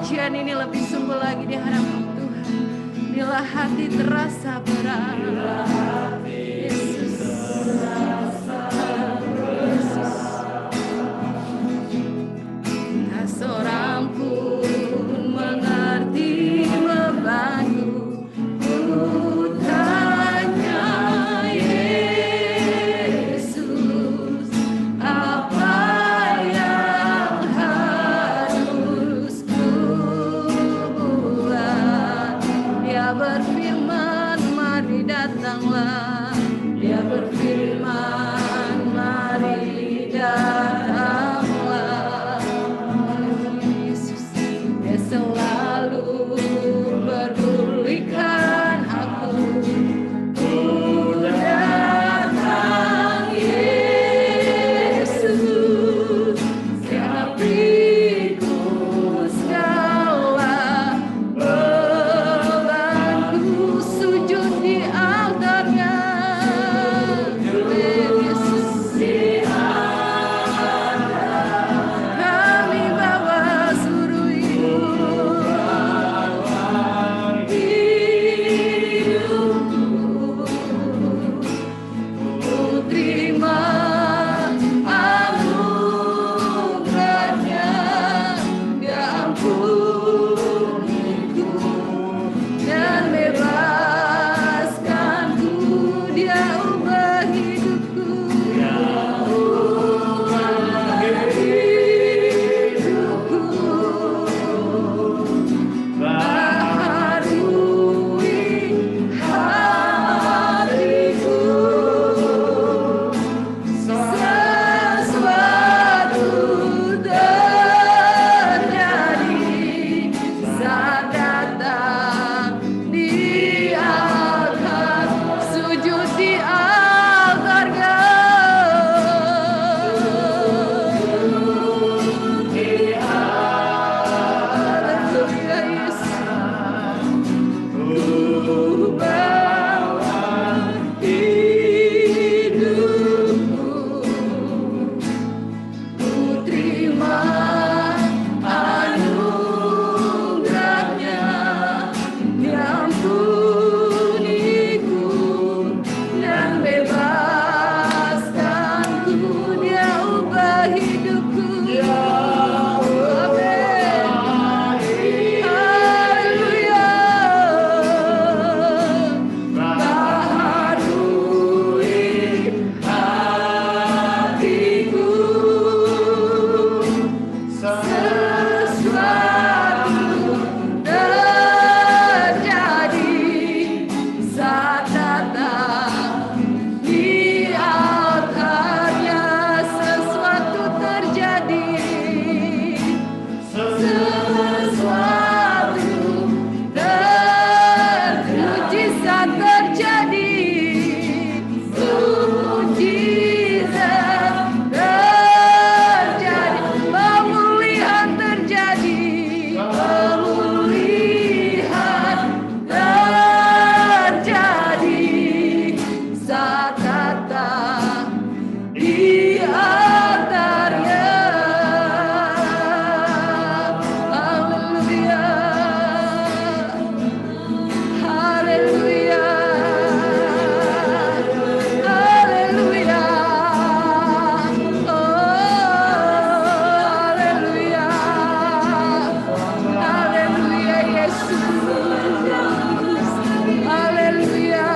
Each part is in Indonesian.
pujian ini lebih sungguh lagi di hadapan Tuhan. Bila hati terasa berat, Yesus, Yesus, tak seorang pun mengerti bebanku. Ku tanya Yesus, apa yang harus ku buat? Dia berfirman, mari datanglah. Dia berfirman, mari datanglah. Yesus, dia selalu berdulikan aku. Ku datang Yesus, siapiku segala bebanku, sujud di altarnya. Yesus, di altar kami bawa seluruh hidupku. Ku terima anugerahnya, Dia ampuniku dan bebaskanku. Dia ubah hidupku, baharui hatiku. Sesuatu terjadi saat datang di altar, sujud di altar Haleluya Yesus, ku bawa hidupku. Ku terima anugerahnya, Dia ampuniku dan bebaskanku. Dia ubah hidupku. Amin. Haleluya. Baharui hatiku. Sesuatu terjadi saat datang di altarnya. Sesuatu terjadi, sesuatu mujizat terjadi, mujizat terjadi, pemulihan terjadi, pemulihan terjadi saat datang di altarnya. Haleluya, haleluya, haleluya, oh haleluya, haleluya Yesus, haleluya.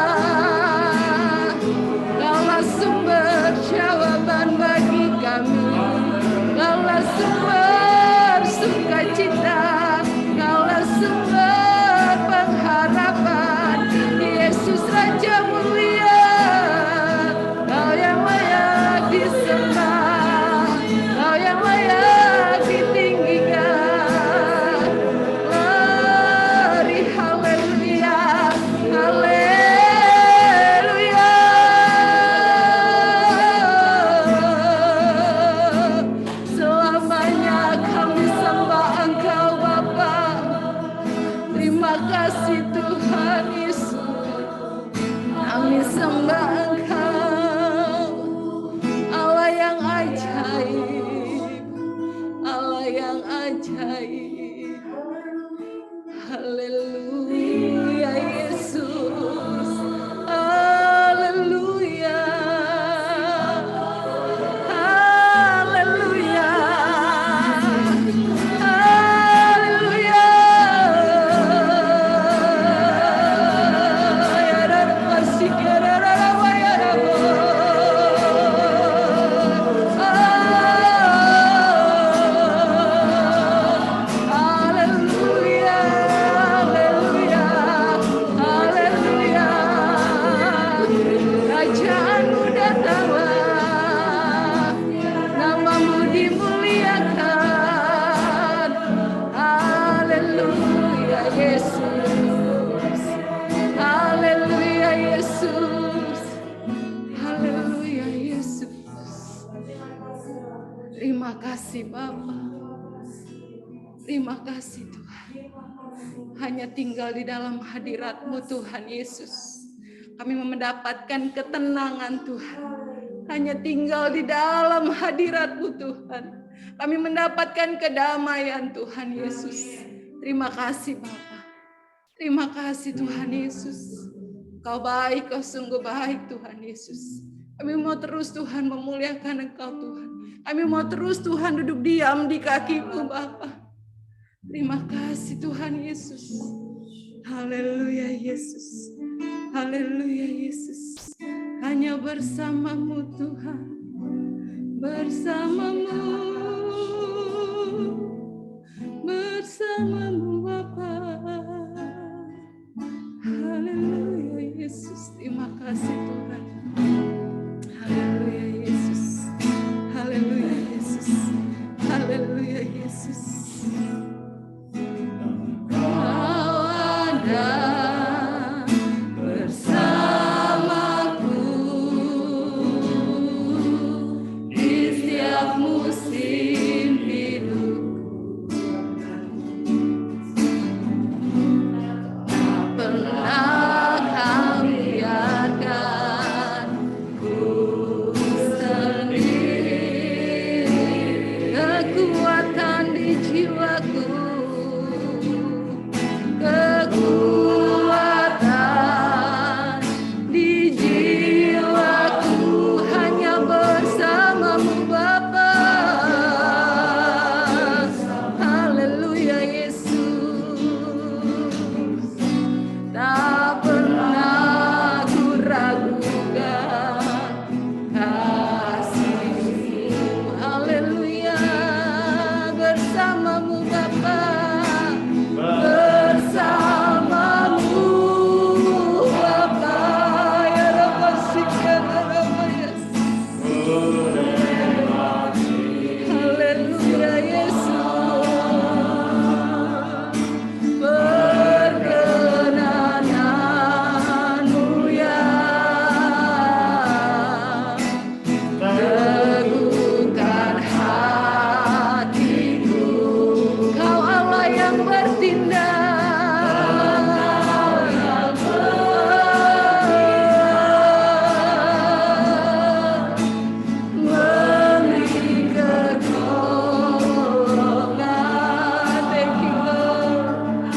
Kaulah sumber jawaban bagi kami, Kaulah sumber sukacita, Kaulah sumber pengharapan. Yesus Raja mulia, Kau yang layak disembah, Kau yang layak ditinggikan. Mari haleluya, haleluya. Selamanya kami sembah Engkau Bapa. Terima kasih Tuhan Yesus. Kami sembah Engkau, Allah yang ajaib, Allah yang ajaib. Yesus. Haleluya Yesus. Haleluya Yesus. Terima kasih Bapa. Terima kasih Tuhan. Hanya tinggal di dalam hadirat-Mu Tuhan Yesus. Kami mendapatkan ketenangan Tuhan. Hanya tinggal di dalam hadirat-Mu Tuhan. Kami mendapatkan kedamaian Tuhan Yesus. Terima kasih Bapa. Terima kasih Tuhan Yesus. Kau baik, Kau sungguh baik Tuhan Yesus. Kami mau terus Tuhan memuliakan Engkau Tuhan. Kami mau terus Tuhan duduk diam di kaki-Mu Bapa. Terima kasih Tuhan Yesus. Haleluya Yesus. Haleluya Yesus. Hanya bersama-Mu Tuhan. Bersama-Mu. Bersama-Mu Bapa. Haleluya Yesus. Terima kasih Tuhan. Haleluya Yesus. Haleluya Yesus. Haleluya Yesus. Kau ada bersamaku di setiap musim hidupku. Tak pernah Kau biarkan ku sendiri. Kekuatan di jiwaku, kekuatan di jiwaku, hanya bersama-Mu Bapa. Haleluya Yesus. Tak pernah ku ragukan kasih-Mu. Haleluya. Bersama-Mu Bapa. Bersama-Mu Bapa. Ya Rabbi sikan Rabbi Yesus. Haleluya Yesus. Perkenanan-Mu ya teguhkan hatiku. Kau Allah yang bertindak. Memberi pertolongan. Thank you Lord.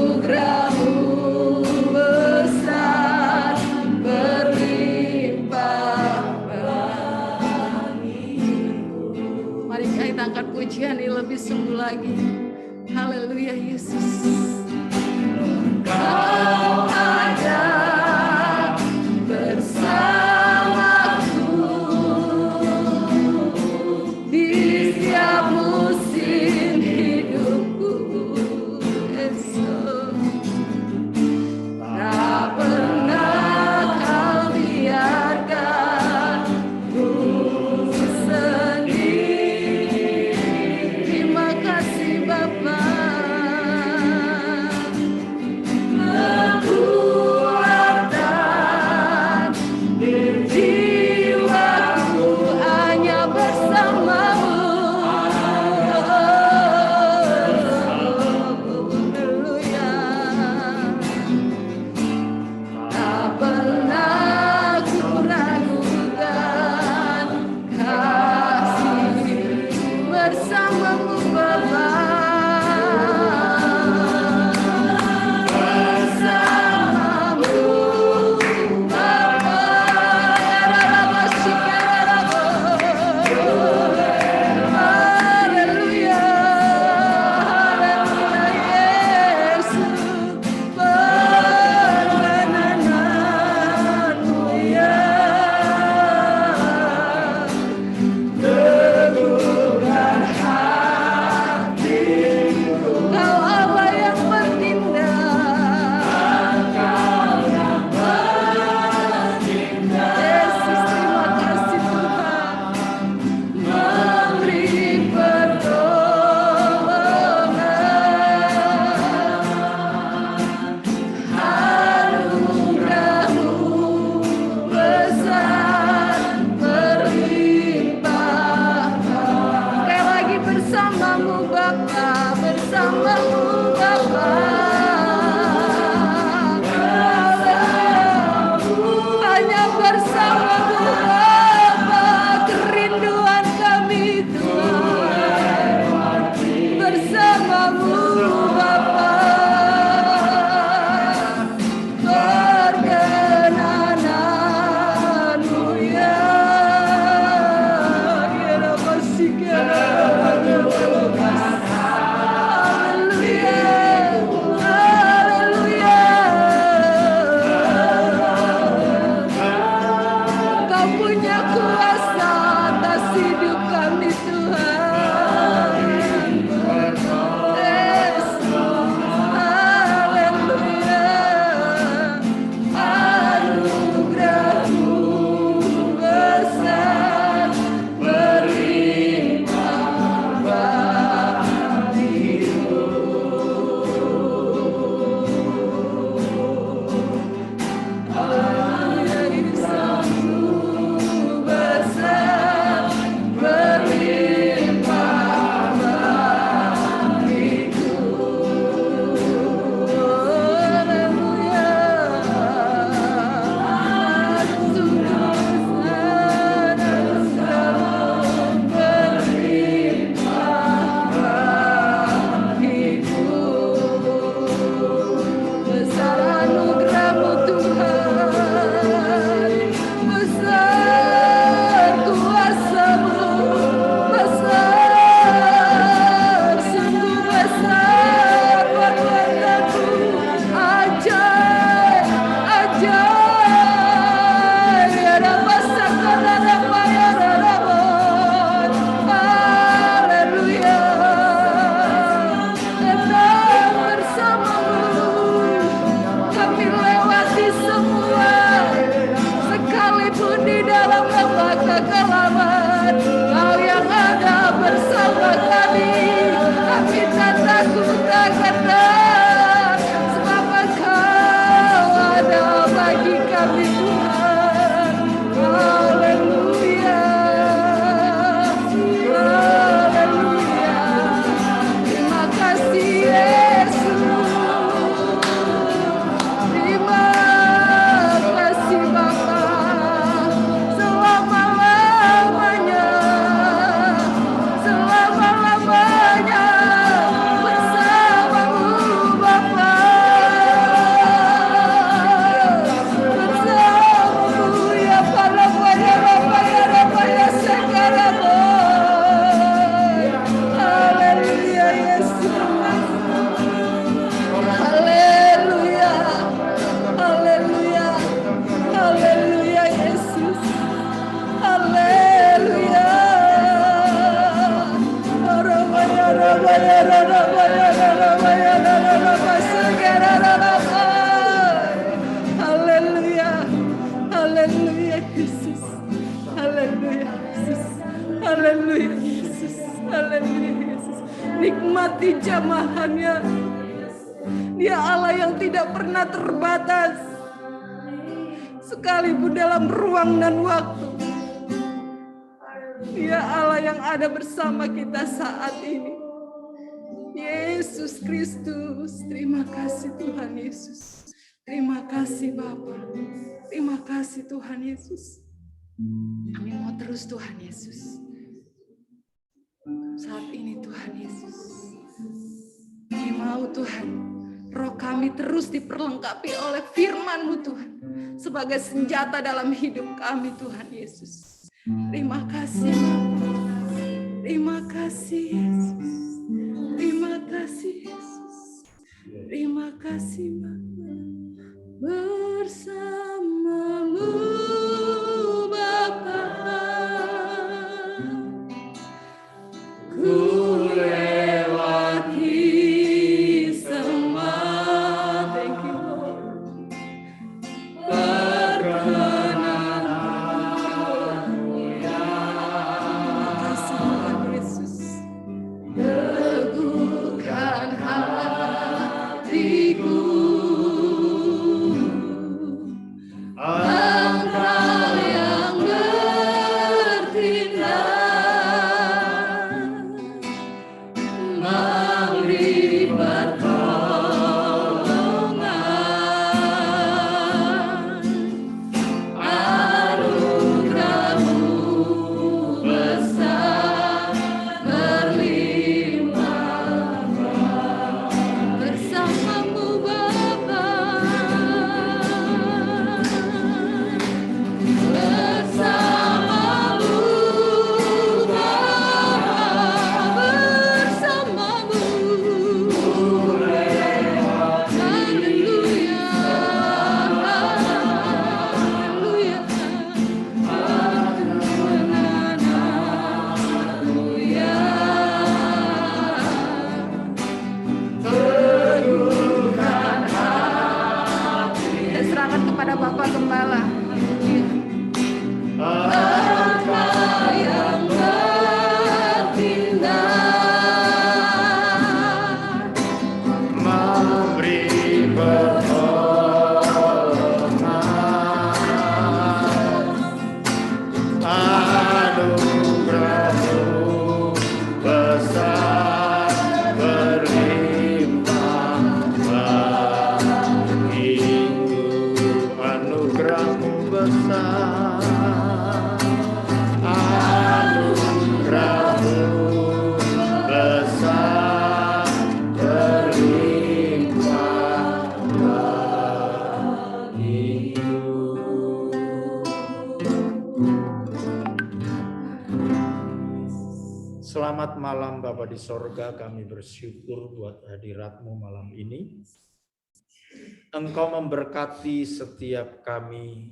Anugerah-Mu besar berlimpah bagiku. Mari kita angkat pujian ini lebih sungguh lagi. Haleluya Yesus. Kau ada bersamaku di setiap musim hidupku. Yesus. Tak pernah Kau biarkan ku sendiri. Terima kasih Bapa. Aku Bapa, bersamamu Bapa. Hanya bersamamu Bapa, kerinduan kami Tuhan. Bersamamu Bapa, perkenananmu ya. Kira masih kira. Nikmati jamahannya. Dia Allah yang tidak pernah terbatas, sekalipun dalam ruang dan waktu. Dia Allah yang ada bersama kita saat ini. Yesus Kristus, terima kasih Tuhan Yesus. Terima kasih Bapa. Terima kasih Tuhan Yesus. Kami mau terus Tuhan Yesus. Saat ini Tuhan Yesus, kami mau Tuhan, roh kami terus diperlengkapi oleh firman-Mu Tuhan, sebagai senjata dalam hidup kami Tuhan Yesus. Terima kasih Bapa. Terima kasih Yesus. Terima kasih Yesus. Terima kasih Bapa. Bersama-Mu Bapa, ku lewati semua. Thank you Lord. Perkenanmu ya. Terima kasih Tuhan Yesus. Teguhkan hatiku. memberi pertolongan. Anugerah-Mu besar berlimpah bersama-Mu Bapa, bersama-Mu Bapa, bersama-Mu. Haleluya, haleluya, haleluya. Teguhkan hati. Kita serahkan kepada Bapak Gembala. Engkau yang bertindak, memberi pertolongan. Anugerah-Mu besar berlimpah bagiku. Anugerah-Mu besar, anugerah-Mu besar berlimpah bagiku. Selamat malam Bapa di sorga, kami bersyukur buat hadirat-Mu malam ini. Engkau memberkati setiap kami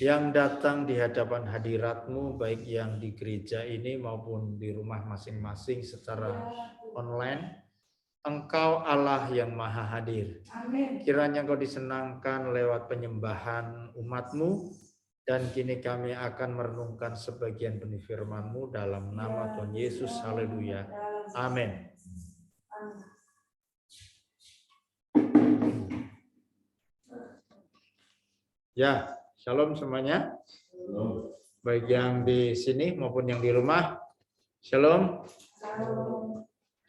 yang datang di hadapan hadirat-Mu, baik yang di gereja ini maupun di rumah masing-masing secara online. Engkau Allah yang maha hadir. Kiranya Engkau disenangkan lewat penyembahan umat-Mu, dan kini kami akan merenungkan sebagian benih firman-Mu dalam nama Tuhan Yesus. Haleluya. Amin. Ya, shalom semuanya. Baik yang di sini maupun yang di rumah. Shalom.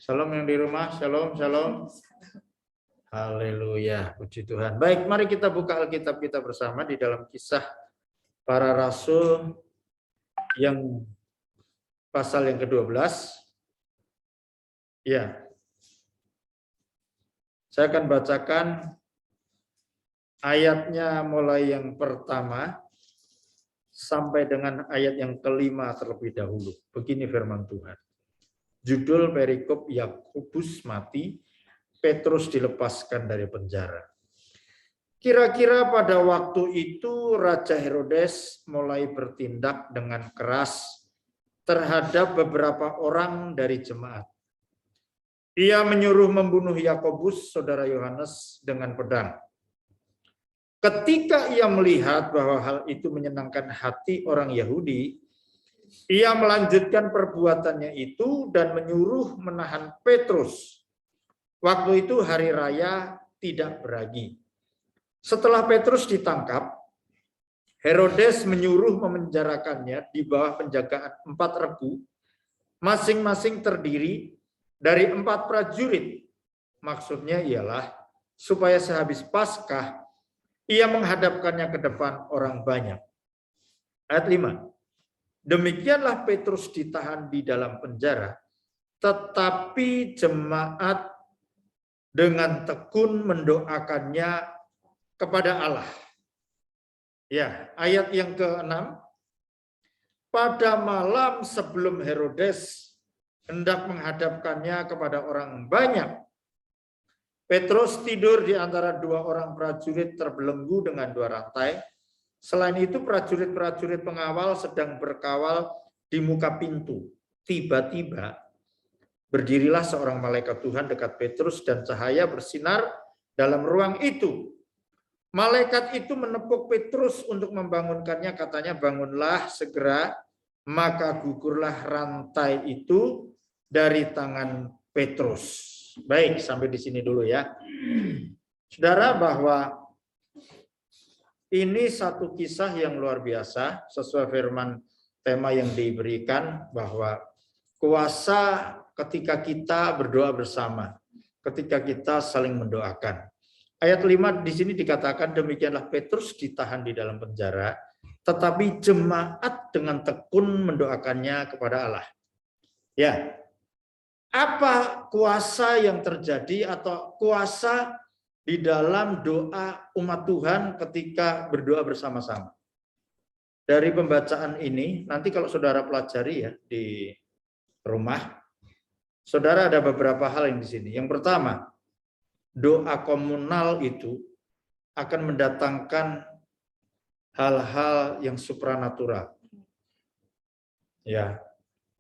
Shalom yang di rumah. Shalom, shalom. Haleluya, puji Tuhan. Baik, mari kita buka Alkitab kita bersama di dalam Kisah Para Rasul yang pasal yang ke-12. Ya. Saya akan bacakan ayatnya mulai yang pertama sampai dengan ayat yang kelima terlebih dahulu. Begini firman Tuhan. Judul perikop Yakobus mati, Petrus dilepaskan dari penjara. Kira-kira pada waktu itu Raja Herodes mulai bertindak dengan keras terhadap beberapa orang dari jemaat. Ia menyuruh membunuh Yakobus, saudara Yohanes, dengan pedang. Ketika ia melihat bahwa hal itu menyenangkan hati orang Yahudi, ia melanjutkan perbuatannya itu dan menyuruh menahan Petrus. Waktu itu hari raya tidak beragi. Setelah Petrus ditangkap, Herodes menyuruh memenjarakannya di bawah penjagaan 4 regu, masing-masing terdiri dari 4 prajurit. Maksudnya ialah supaya sehabis Paskah ia menghadapkannya ke depan orang banyak. Ayat 5. Demikianlah Petrus ditahan di dalam penjara, tetapi jemaat dengan tekun mendoakannya kepada Allah. Ya, ayat yang ke-6. Pada malam sebelum Herodes hendak menghadapkannya kepada orang banyak, Petrus tidur di antara 2 orang prajurit terbelenggu dengan 2 rantai. Selain itu prajurit-prajurit pengawal sedang berkawal di muka pintu. Tiba-tiba berdirilah seorang malaikat Tuhan dekat Petrus dan cahaya bersinar dalam ruang itu. Malaikat itu menepuk Petrus untuk membangunkannya, katanya, bangunlah segera, maka gugurlah rantai itu dari tangan Petrus. Baik, sampai di sini dulu ya. Saudara, bahwa ini satu kisah yang luar biasa, sesuai firman tema yang diberikan, bahwa kuasa ketika kita berdoa bersama, ketika kita saling mendoakan. Ayat 5 di sini dikatakan, demikianlah Petrus ditahan di dalam penjara, tetapi jemaat dengan tekun mendoakannya kepada Allah. Ya, apa kuasa yang terjadi atau kuasa di dalam doa umat Tuhan ketika berdoa bersama-sama? Dari pembacaan ini, nanti kalau saudara pelajari ya di rumah, saudara ada beberapa hal yang di sini. Yang pertama, doa komunal itu akan mendatangkan hal-hal yang supranatural. Ya,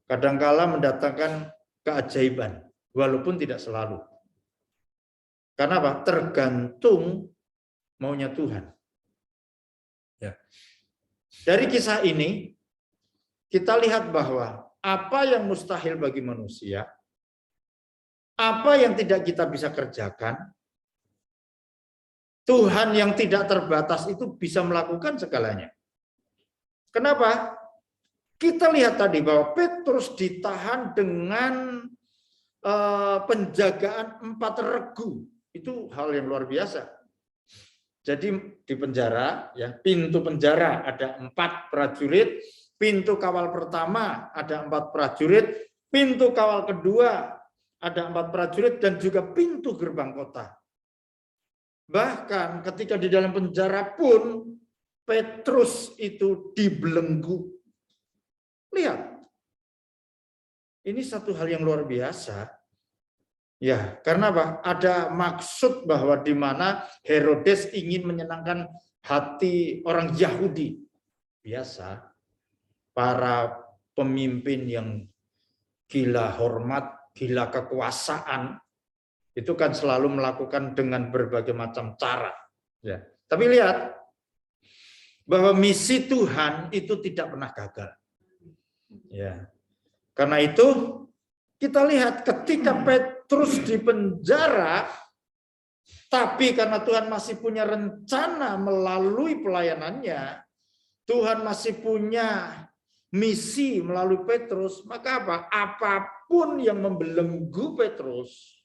kadangkala mendatangkan keajaiban, walaupun tidak selalu. Karena apa? Tergantung maunya Tuhan. Ya. Dari kisah ini, kita lihat bahwa apa yang mustahil bagi manusia, apa yang tidak kita bisa kerjakan, Tuhan yang tidak terbatas itu bisa melakukan segalanya. Kenapa? Kita lihat tadi bahwa Petrus ditahan dengan penjagaan 4 regu. Itu hal yang luar biasa. Jadi di penjara, ya, pintu penjara ada 4 prajurit, pintu kawal pertama ada 4 prajurit, pintu kawal kedua ada 4 prajurit, dan juga pintu gerbang kota. Bahkan ketika di dalam penjara pun Petrus itu dibelenggu. Lihat, ini satu hal yang luar biasa. Ya, karena apa? Ada maksud bahwa di mana Herodes ingin menyenangkan hati orang Yahudi. Biasa, para pemimpin yang gila hormat, gila kekuasaan, itu kan selalu melakukan dengan berbagai macam cara. Ya. Tapi lihat, bahwa misi Tuhan itu tidak pernah gagal. Ya. Karena itu, kita lihat ketika Petrus di penjara, tapi karena Tuhan masih punya rencana melalui pelayanannya, Tuhan masih punya misi melalui Petrus, maka apa? Apapun yang membelenggu Petrus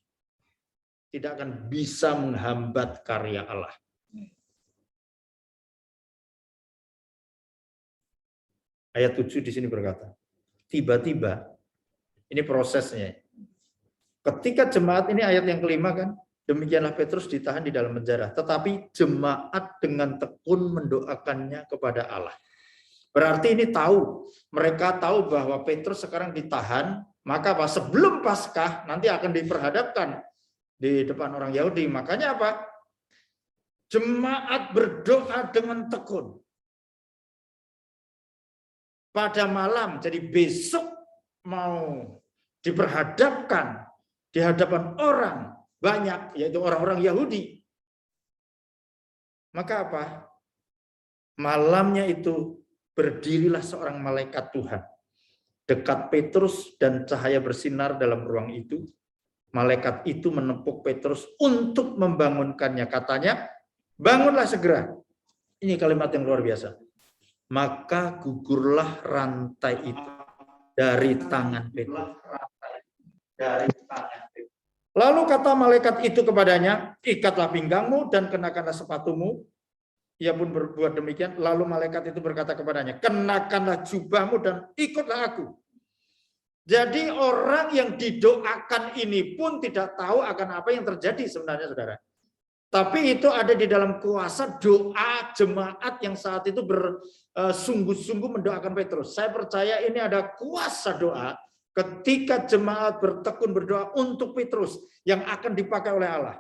tidak akan bisa menghambat karya Allah. Ayat 7 di sini berkata, tiba-tiba, ini prosesnya. Ketika jemaat, ini ayat yang kelima kan, demikianlah Petrus ditahan di dalam penjara, tetapi jemaat dengan tekun mendoakannya kepada Allah. Berarti ini tahu, mereka tahu bahwa Petrus sekarang ditahan, maka apa? Sebelum Paskah nanti akan diperhadapkan di depan orang Yahudi. Makanya apa? Jemaat berdoa dengan tekun. Pada malam, jadi besok mau diperhadapkan di hadapan orang banyak, yaitu orang-orang Yahudi. Maka apa? Malamnya itu berdirilah seorang malaikat Tuhan dekat Petrus, dan cahaya bersinar dalam ruang itu. Malaikat itu menepuk Petrus untuk membangunkannya. Katanya, bangunlah segera. Ini kalimat yang luar biasa. Maka gugurlah rantai itu dari tangan Petrus. Lalu kata malaikat itu kepadanya, ikatlah pinggangmu dan kenakanlah sepatumu. Ia pun berbuat demikian. Lalu malaikat itu berkata kepadanya, kenakanlah jubahmu dan ikutlah aku. Jadi orang yang didoakan ini pun tidak tahu akan apa yang terjadi sebenarnya, saudara. Tapi itu ada di dalam kuasa doa jemaat yang saat itu bersungguh-sungguh mendoakan Petrus. Saya percaya ini ada kuasa doa ketika jemaat bertekun berdoa untuk Petrus yang akan dipakai oleh Allah.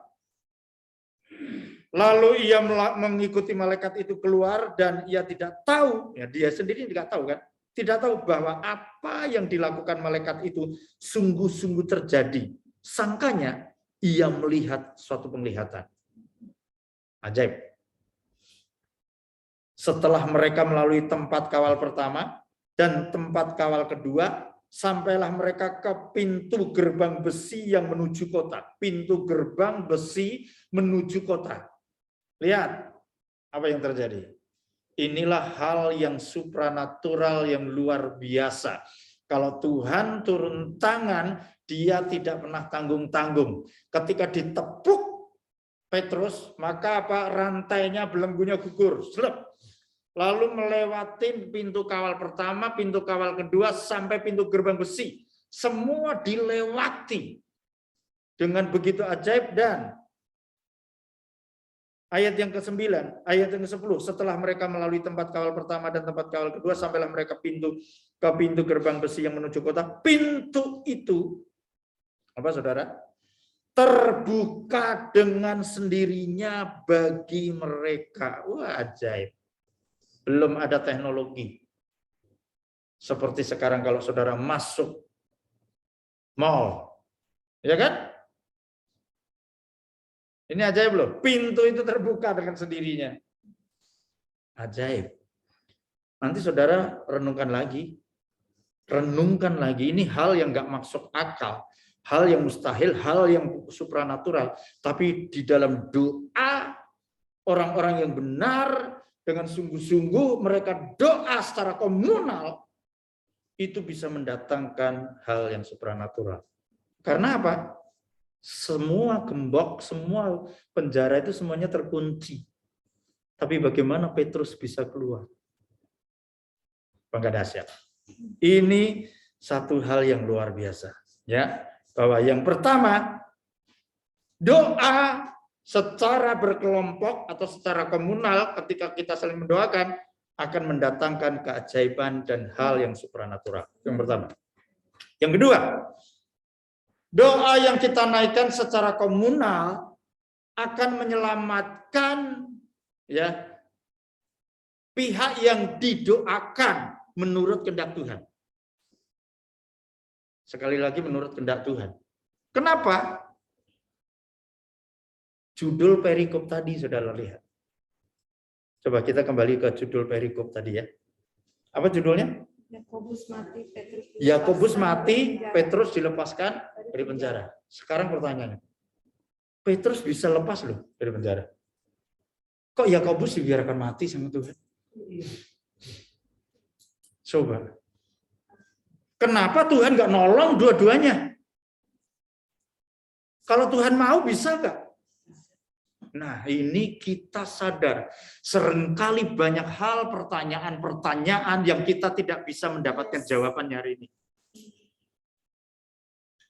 Lalu ia mengikuti malaikat itu keluar, dan ia tidak tahu, ya dia sendiri tidak tahu kan, tidak tahu bahwa apa yang dilakukan malaikat itu sungguh-sungguh terjadi. Sangkanya ia melihat suatu penglihatan. Ajaib. Setelah mereka melalui tempat kawal pertama dan tempat kawal kedua, sampailah mereka ke pintu gerbang besi yang menuju kota. Pintu gerbang besi menuju kota. Lihat apa yang terjadi. Inilah hal yang supranatural yang luar biasa. Kalau Tuhan turun tangan dia tidak pernah tanggung-tanggung. Ketika ditepuk Petrus, maka apa? Rantainya, belenggunya gugur, slep. Lalu melewati pintu kawal pertama, pintu kawal kedua, sampai pintu gerbang besi. Semua dilewati dengan begitu ajaib. Dan ayat yang ke-9, ayat yang ke-10, setelah mereka melalui tempat kawal pertama dan tempat kawal kedua, sampailah mereka ke pintu gerbang besi yang menuju kota. Pintu itu, apa saudara? Terbuka dengan sendirinya bagi mereka. Wah, ajaib. Belum ada teknologi. Seperti sekarang kalau saudara masuk mall, ya kan? Ini ajaib loh. Pintu itu terbuka dengan sendirinya. Ajaib. Nanti saudara renungkan lagi. Renungkan lagi. Ini hal yang nggak masuk akal. Hal yang mustahil, hal yang supranatural. Tapi di dalam doa orang-orang yang benar, dengan sungguh-sungguh mereka doa secara komunal, itu bisa mendatangkan hal yang supranatural. Karena apa? Semua gembok, semua penjara itu semuanya terkunci. Tapi bagaimana Petrus bisa keluar? Bangga dahsyat. Ini satu hal yang luar biasa, ya. Bahwa yang pertama, doa secara berkelompok atau secara komunal ketika kita saling mendoakan akan mendatangkan keajaiban dan hal yang supranatural. Yang pertama. Yang kedua, doa yang kita naikkan secara komunal akan menyelamatkan ya pihak yang didoakan menurut kehendak Tuhan. Sekali lagi menurut kehendak Tuhan. Kenapa? Judul perikop tadi saudara lihat. Coba kita kembali ke judul perikop tadi ya. Apa judulnya? Yakobus mati, Petrus dilepaskan dari penjara. Sekarang pertanyaannya. Petrus bisa lepas loh dari penjara. Kok Yakobus dibiarkan mati sama Tuhan? Coba. Kenapa Tuhan nggak nolong dua-duanya? Kalau Tuhan mau bisa nggak? Nah, ini kita sadar. Seringkali banyak hal, pertanyaan-pertanyaan yang kita tidak bisa mendapatkan jawabannya hari ini.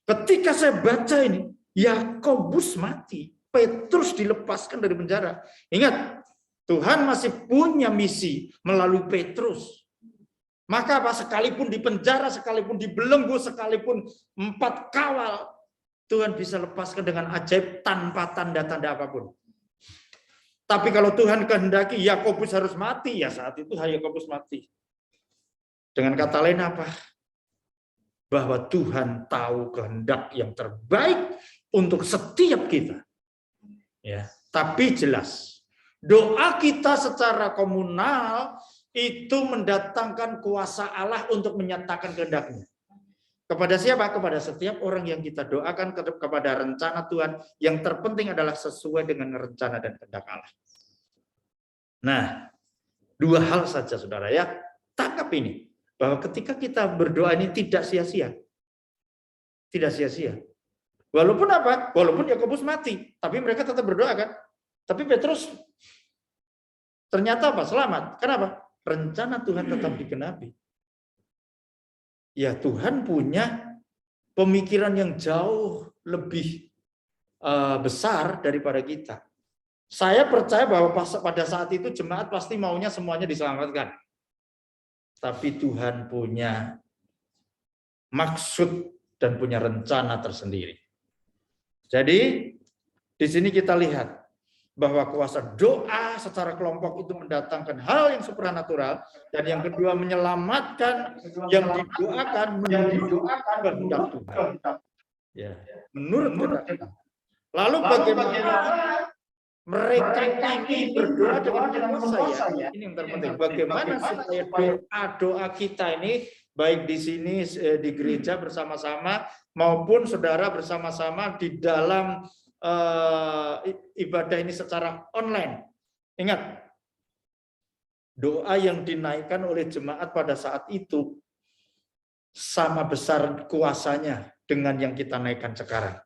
Ketika saya baca ini, Yakobus mati, Petrus dilepaskan dari penjara. Ingat, Tuhan masih punya misi melalui Petrus. Maka apa? Sekalipun di penjara, sekalipun dibelenggu, sekalipun 4 kawal, Tuhan bisa lepaskan dengan ajaib tanpa tanda-tanda apapun. Tapi kalau Tuhan kehendaki Yakobus harus mati, ya saat itu Yakobus mati. Dengan kata lain apa? Bahwa Tuhan tahu kehendak yang terbaik untuk setiap kita. Ya, tapi jelas, doa kita secara komunal itu mendatangkan kuasa Allah untuk menyatakan kehendaknya. Kepada siapa? Kepada setiap orang yang kita doakan, kepada rencana Tuhan. Yang terpenting adalah sesuai dengan rencana dan kehendak Allah. Nah, 2 hal saja saudara ya. Tangkap ini. Bahwa ketika kita berdoa ini tidak sia-sia. Tidak sia-sia. Walaupun apa? Walaupun Yakobus mati. Tapi mereka tetap berdoa kan. Tapi Petrus ternyata apa? Selamat. Kenapa? Rencana Tuhan tetap digenapi. Ya, Tuhan punya pemikiran yang jauh lebih besar daripada kita. Saya percaya bahwa pada saat itu jemaat pasti maunya semuanya diselamatkan. Tapi Tuhan punya maksud dan punya rencana tersendiri. Jadi di sini kita lihat bahwa kuasa doa secara kelompok itu mendatangkan hal yang supranatural, dan yang kedua menyelamatkan yang didoakan kehendak Tuhan. Ya, menurut kehendak Tuhan. Lalu bagaimana mereka ini berdoa dengan kuasa ya? Ini yang terpenting. Bagaimana supaya doa kita ini baik di sini di gereja bersama-sama maupun saudara bersama-sama di dalam ibadah ini secara online. Ingat, doa yang dinaikkan oleh jemaat pada saat itu sama besar kuasanya dengan yang kita naikkan sekarang.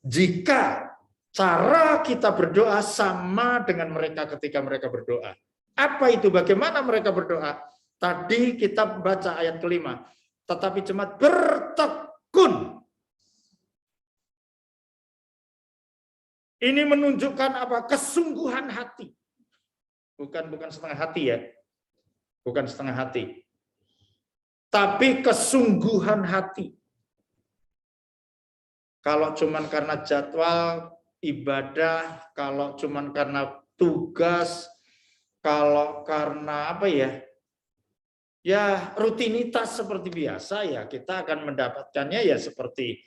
Jika cara kita berdoa sama dengan mereka ketika mereka berdoa. Apa itu? Bagaimana mereka berdoa? Tadi kita baca ayat kelima. Tetapi jemaat bertekun. Ini menunjukkan apa? Kesungguhan hati. Bukan setengah hati ya. Bukan setengah hati. Tapi kesungguhan hati. Kalau cuman karena jadwal ibadah, kalau cuman karena tugas, kalau karena apa ya? Ya rutinitas seperti biasa ya, kita akan mendapatkannya ya seperti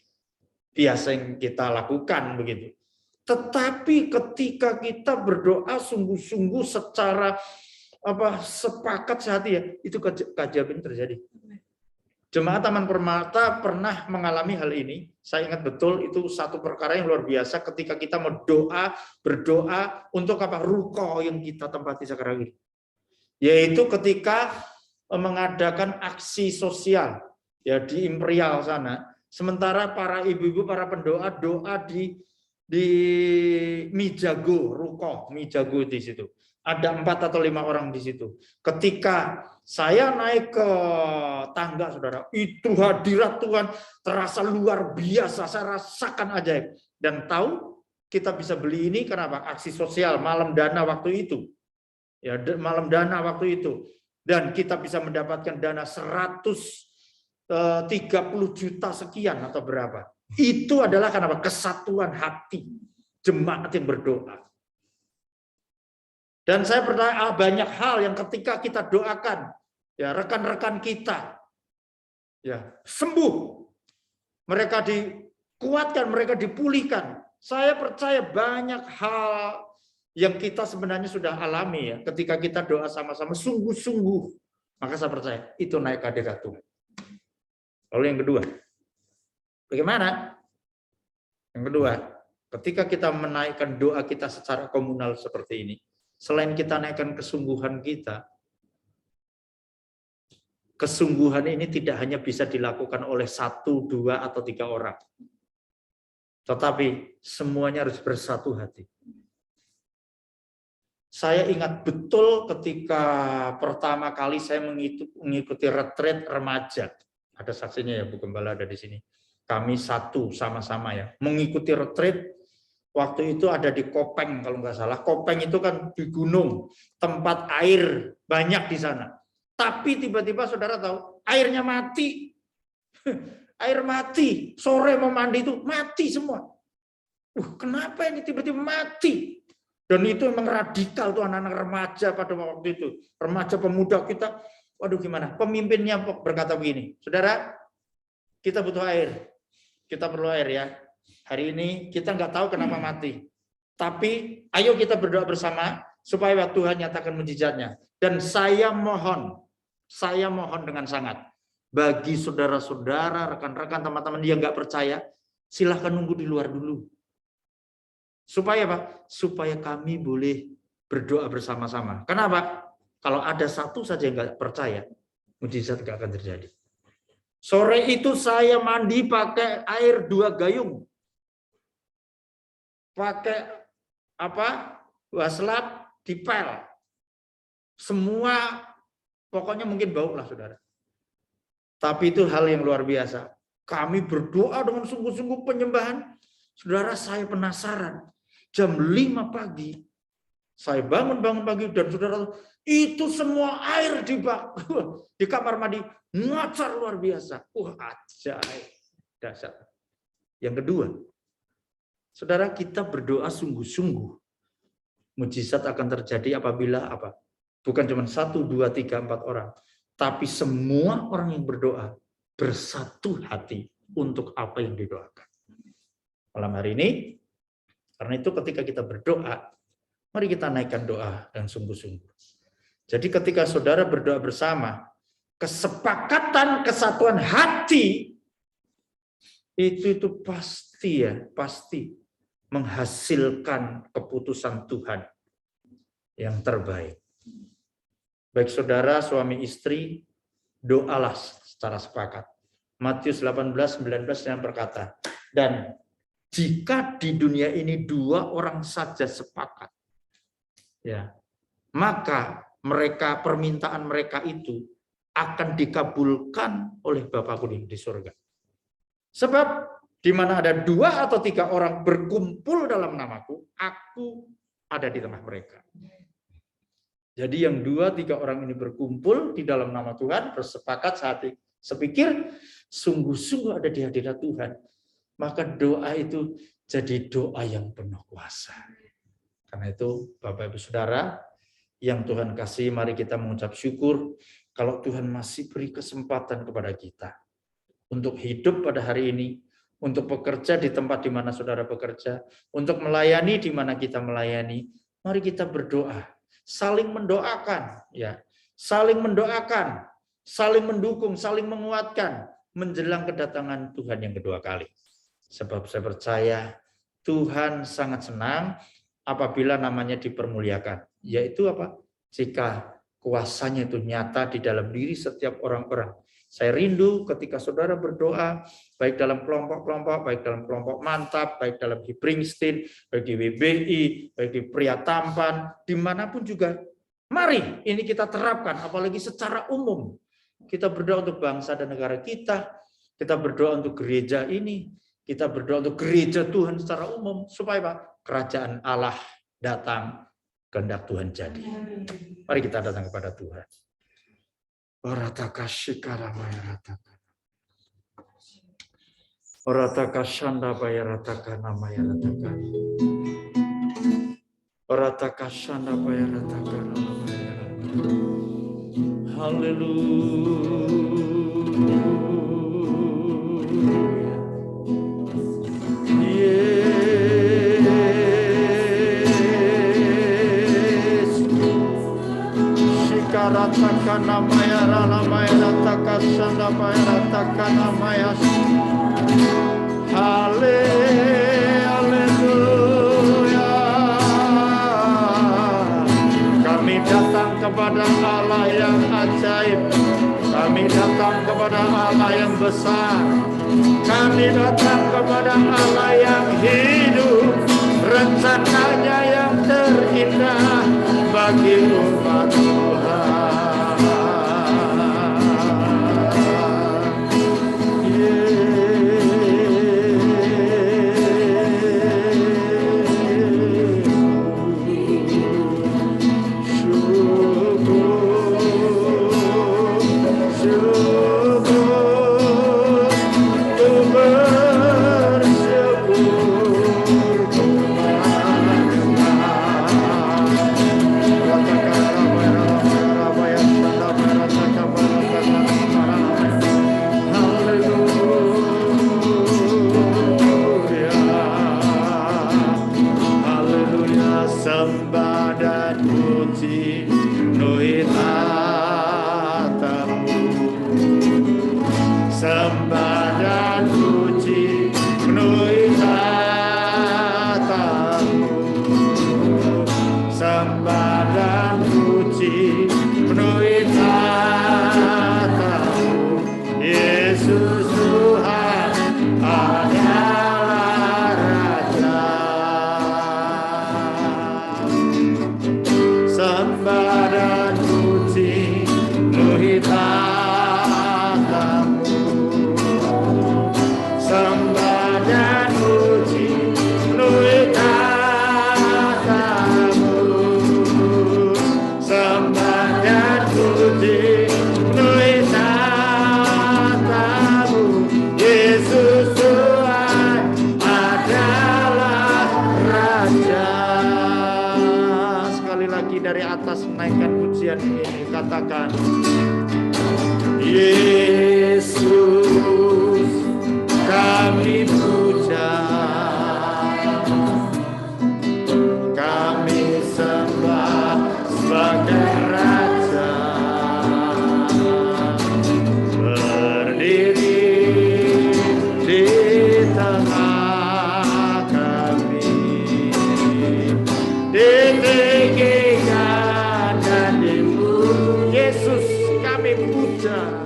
biasa yang kita lakukan begitu. Tetapi ketika kita berdoa sungguh-sungguh secara sepakat sehati ya, itu keajaiban terjadi. Jemaat Taman Permata pernah mengalami hal ini. Saya ingat betul itu satu perkara yang luar biasa ketika kita berdoa untuk ruko yang kita tempati sekarang ini. Yaitu ketika mengadakan aksi sosial ya di Imperial sana. Sementara para ibu-ibu, para pendoa doa di Mijago, ruko Mijago di situ. Ada 4 atau 5 orang di situ. Ketika saya naik ke tangga, saudara, itu hadirat Tuhan terasa luar biasa. Saya rasakan ajaib. Dan tahu kita bisa beli ini kenapa? Aksi sosial malam dana waktu itu. Ya, malam dana waktu itu. Dan kita bisa mendapatkan dana 130 juta sekian atau berapa. Itu adalah kenapa? Kesatuan hati jemaat yang berdoa. Dan saya percaya banyak hal yang ketika kita doakan, ya rekan-rekan kita, ya sembuh, mereka dikuatkan, mereka dipulihkan. Saya percaya banyak hal yang kita sebenarnya sudah alami ya, ketika kita doa sama-sama sungguh-sungguh, maka saya percaya itu naik hadirat Tuhan. Lalu yang kedua, bagaimana? Yang kedua, ketika kita menaikkan doa kita secara komunal seperti ini, selain kita naikkan kesungguhan kita, kesungguhan ini tidak hanya bisa dilakukan oleh 1, 2, atau 3 orang. Tetapi semuanya harus bersatu hati. Saya ingat betul ketika pertama kali saya mengikuti retreat remaja. Ada saksinya ya, Bu Gembala ada di sini. Kami satu sama-sama ya, mengikuti retreat. Waktu itu ada di Kopeng kalau nggak salah. Kopeng itu kan di gunung, tempat air banyak di sana. Tapi tiba-tiba saudara tahu, airnya mati. Air mati. Sore mau mandi itu mati semua. Kenapa ini tiba-tiba mati? Dan itu memang radikal tuh anak-anak remaja pada waktu itu. Remaja pemuda kita, waduh gimana? Pemimpinnya berkata begini, saudara, kita butuh air. Kita perlu air ya. Hari ini kita nggak tahu kenapa mati. Tapi ayo kita berdoa bersama supaya Tuhan nyatakan mujizatnya. Dan saya mohon dengan sangat. Bagi saudara-saudara, rekan-rekan, teman-teman yang nggak percaya, silahkan nunggu di luar dulu. Supaya apa? Supaya kami boleh berdoa bersama-sama. Kenapa? Kalau ada satu saja yang nggak percaya, mujizat nggak akan terjadi. Sore itu saya mandi pakai air 2 gayung. Pakai waslap dipel. Semua pokoknya mungkin bau lah saudara. Tapi itu hal yang luar biasa. Kami berdoa dengan sungguh-sungguh penyembahan. Saudara, saya penasaran. Jam 5 pagi saya bangun pagi dan saudara itu semua air di kamar mandi ngacar luar biasa. Ajaib, dahsyat. Yang kedua, saudara, kita berdoa sungguh-sungguh. Mujizat akan terjadi apabila bukan cuma 1, 2, 3, 4 orang, tapi semua orang yang berdoa bersatu hati untuk apa yang didoakan. Malam hari ini, karena itu ketika kita berdoa, mari kita naikkan doa dan sungguh-sungguh. Jadi ketika saudara berdoa bersama, kesepakatan, kesatuan hati, itu pasti menghasilkan keputusan Tuhan yang terbaik. Baik saudara, suami istri, doalah secara sepakat. Matius 18:19 yang berkata, dan jika di dunia ini 2 orang saja sepakat, ya, maka permintaan mereka itu akan dikabulkan oleh Bapakku di surga. Sebab di mana ada 2 atau 3 orang berkumpul dalam namaku, aku ada di tengah mereka. Jadi yang 2-3 orang ini berkumpul di dalam nama Tuhan, bersepakat sepikir sungguh-sungguh ada di hadirat Tuhan, maka doa itu jadi doa yang penuh kuasa. Karena itu Bapak Ibu Saudara yang Tuhan kasih, mari kita mengucap syukur kalau Tuhan masih beri kesempatan kepada kita untuk hidup pada hari ini, untuk bekerja di tempat di mana saudara bekerja, untuk melayani di mana kita melayani. Mari kita berdoa, saling mendoakan, ya, saling mendoakan, saling mendukung, saling menguatkan menjelang kedatangan Tuhan yang kedua kali. Sebab saya percaya Tuhan sangat senang apabila namanya dipermuliakan, yaitu apa? Jika kuasanya itu nyata di dalam diri setiap orang-orang. Saya rindu ketika saudara berdoa, baik dalam kelompok-kelompok, baik dalam kelompok mantap, baik dalam Springsteen, baik di WBI, baik di Pria Tampan, dimanapun juga. Mari ini kita terapkan, apalagi secara umum. Kita berdoa untuk bangsa dan negara kita berdoa untuk gereja ini, kita berdoa untuk gereja Tuhan secara umum, supaya Pak, kerajaan Allah datang, kehendak Tuhan jadi. Mari kita datang kepada Tuhan. Orataka shikara bayarataka. Orataka shanda bayarataka namayarataka. Orataka shanda bayarataka namayarataka. Haleluya. Rataka namaya ramaya rataka sanda paya rataka namaya. Haleluya. Kami datang kepada Allah yang ajaib. Kami datang kepada Allah yang besar. Kami datang kepada Allah yang hidup. Rencananya yang terindah bagi umat Tuhan. Katakan Yesus kami puja, kami sembah sebagai Raja, berdiri di tengah kami, ditinggikan dan Yesus kami puja,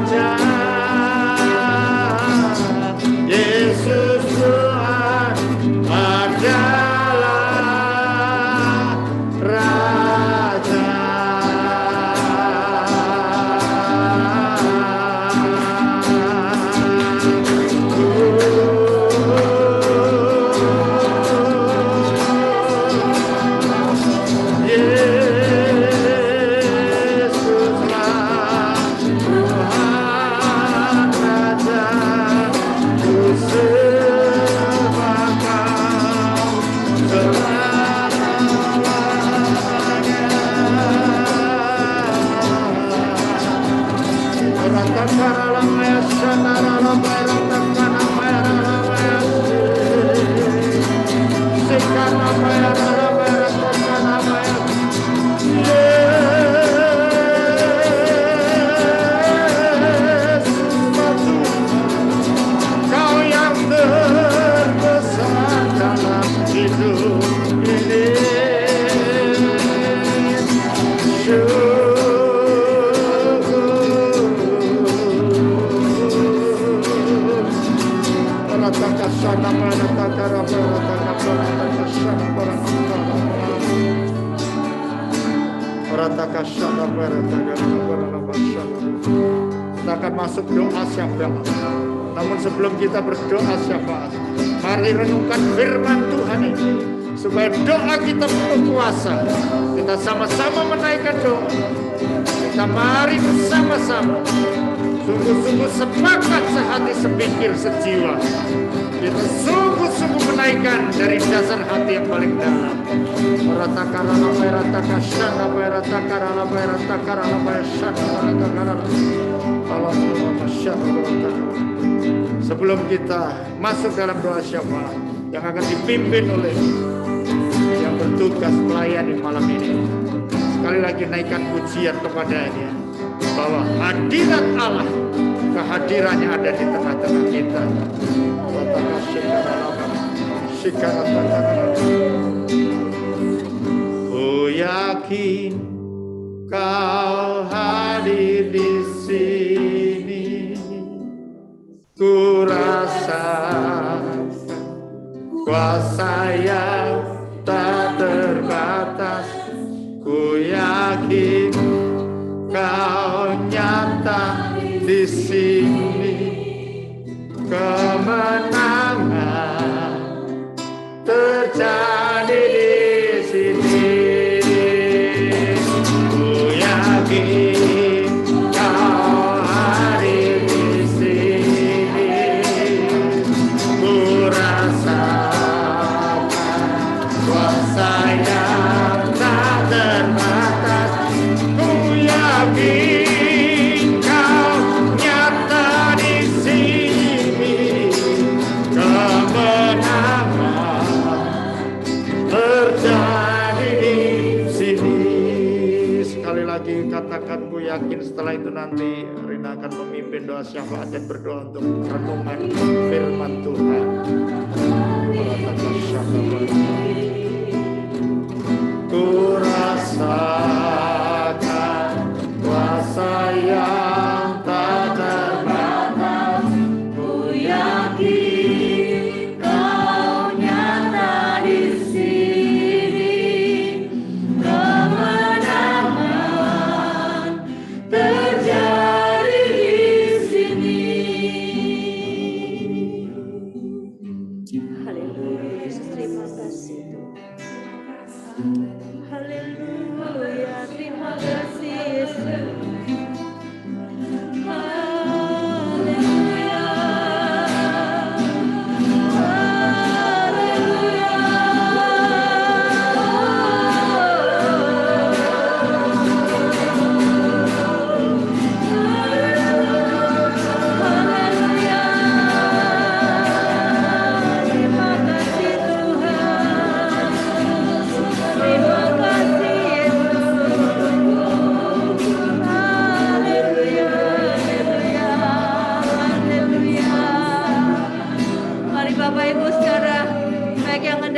Raja, Yesus Tuhan adalah Raja. Kau yang terbesar dalam hidup ini. Kita akan masuk doa syafaat. Namun sebelum kita berdoa syafaat, mari renungkan firman Tuhan ini, supaya doa kita penuh kuasa. Kita sama-sama menaikkan doa. Kita mari bersama-sama, sungguh-sungguh sepakat, sehati, sepikir, sejiwa. Kita sungguh-sungguh menaikkan dari dasar hati yang paling dalam. Sebelum kita masuk dalam doa syafaat yang akan dipimpin oleh yang bertugas melayani malam ini, sekali lagi naikkan pujian kepada-Nya, bahwa hadirat Allah, kehadirannya ada di tengah-tengah kita. Ku yakin Kau hadir di sini, ku rasakan kuasa yang tak terbatas. Ku yakin Kau nyata di sini, kemenangan terjadi di sini. Ku yakin Kau hadir di sini, ku rasakan kuasa yang tak terbatas. Ku yakin Kau nyata di sini, kemenangan terjadi di sini. Sekali lagi katakan, ku yakin. Setelah itu nanti Rina akan memimpin doa syafaat dan berdoa untuk renungan firman Tuhan. Ku rasakan kuasa yang tak terbatas. Ku yakin Kau nyata di sini, kemenangan terjadi di sini. Haleluya, Yesus, terima kasih Tuhan. Haleluya, terima kasih Yesus. Haleluya,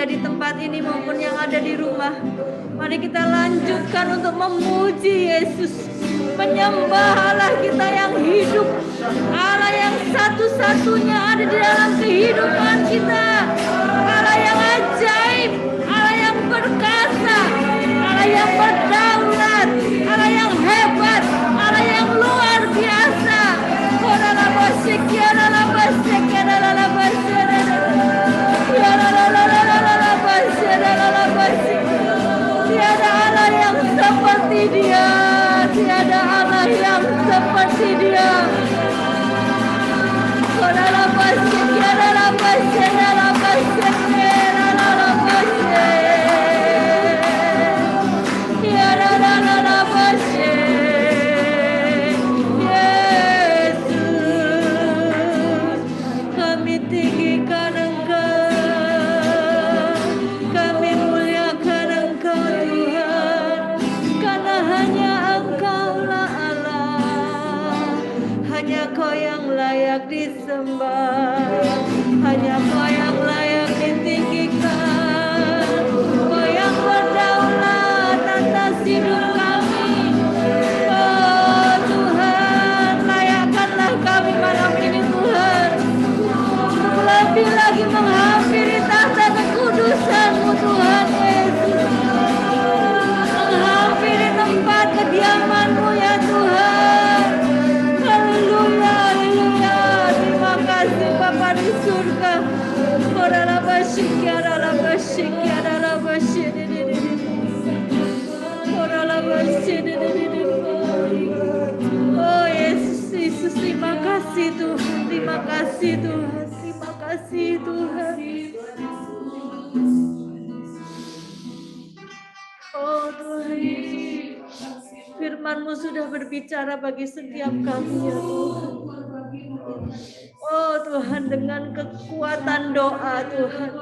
di tempat ini maupun yang ada di rumah, mari kita lanjutkan untuk memuji Yesus, menyembah Allah kita yang hidup, Allah yang satu-satunya ada di dalam kehidupan kita, Allah yang ajaib, Allah yang perkasa, Allah yang berdaulat, Allah yang hebat, Allah yang luar biasa. Tiada Allah yang seperti Dia, tiada Allah yang seperti Dia. Kami tinggikan Engkau, kami muliakan Engkau Tuhan, karena hanya Engkaulah Allah, hanya Kau yang layak disembah, hanya Kau yang layak ditinggikan, Kau yang berdaulat atas hidup kami. Oh Tuhan, layakkanlah kami malam ini Tuhan, untuk lebih lagi menghampiri tahta kekudusan-Mu Tuhan Yesus, menghampiri tempat kediaman-Mu ya Tuhan. Haleluya, haleluya. Terima kasih Bapa di surga. Oh Yesus, Yesus, terima kasih Tuhan, terima kasih Tuhan, terima kasih Tuhan. Oh Tuhan Yesus, firman-Mu sudah berbicara bagi setiap kami ya Tuhan. Oh Tuhan, dengan kekuatan doa Tuhan,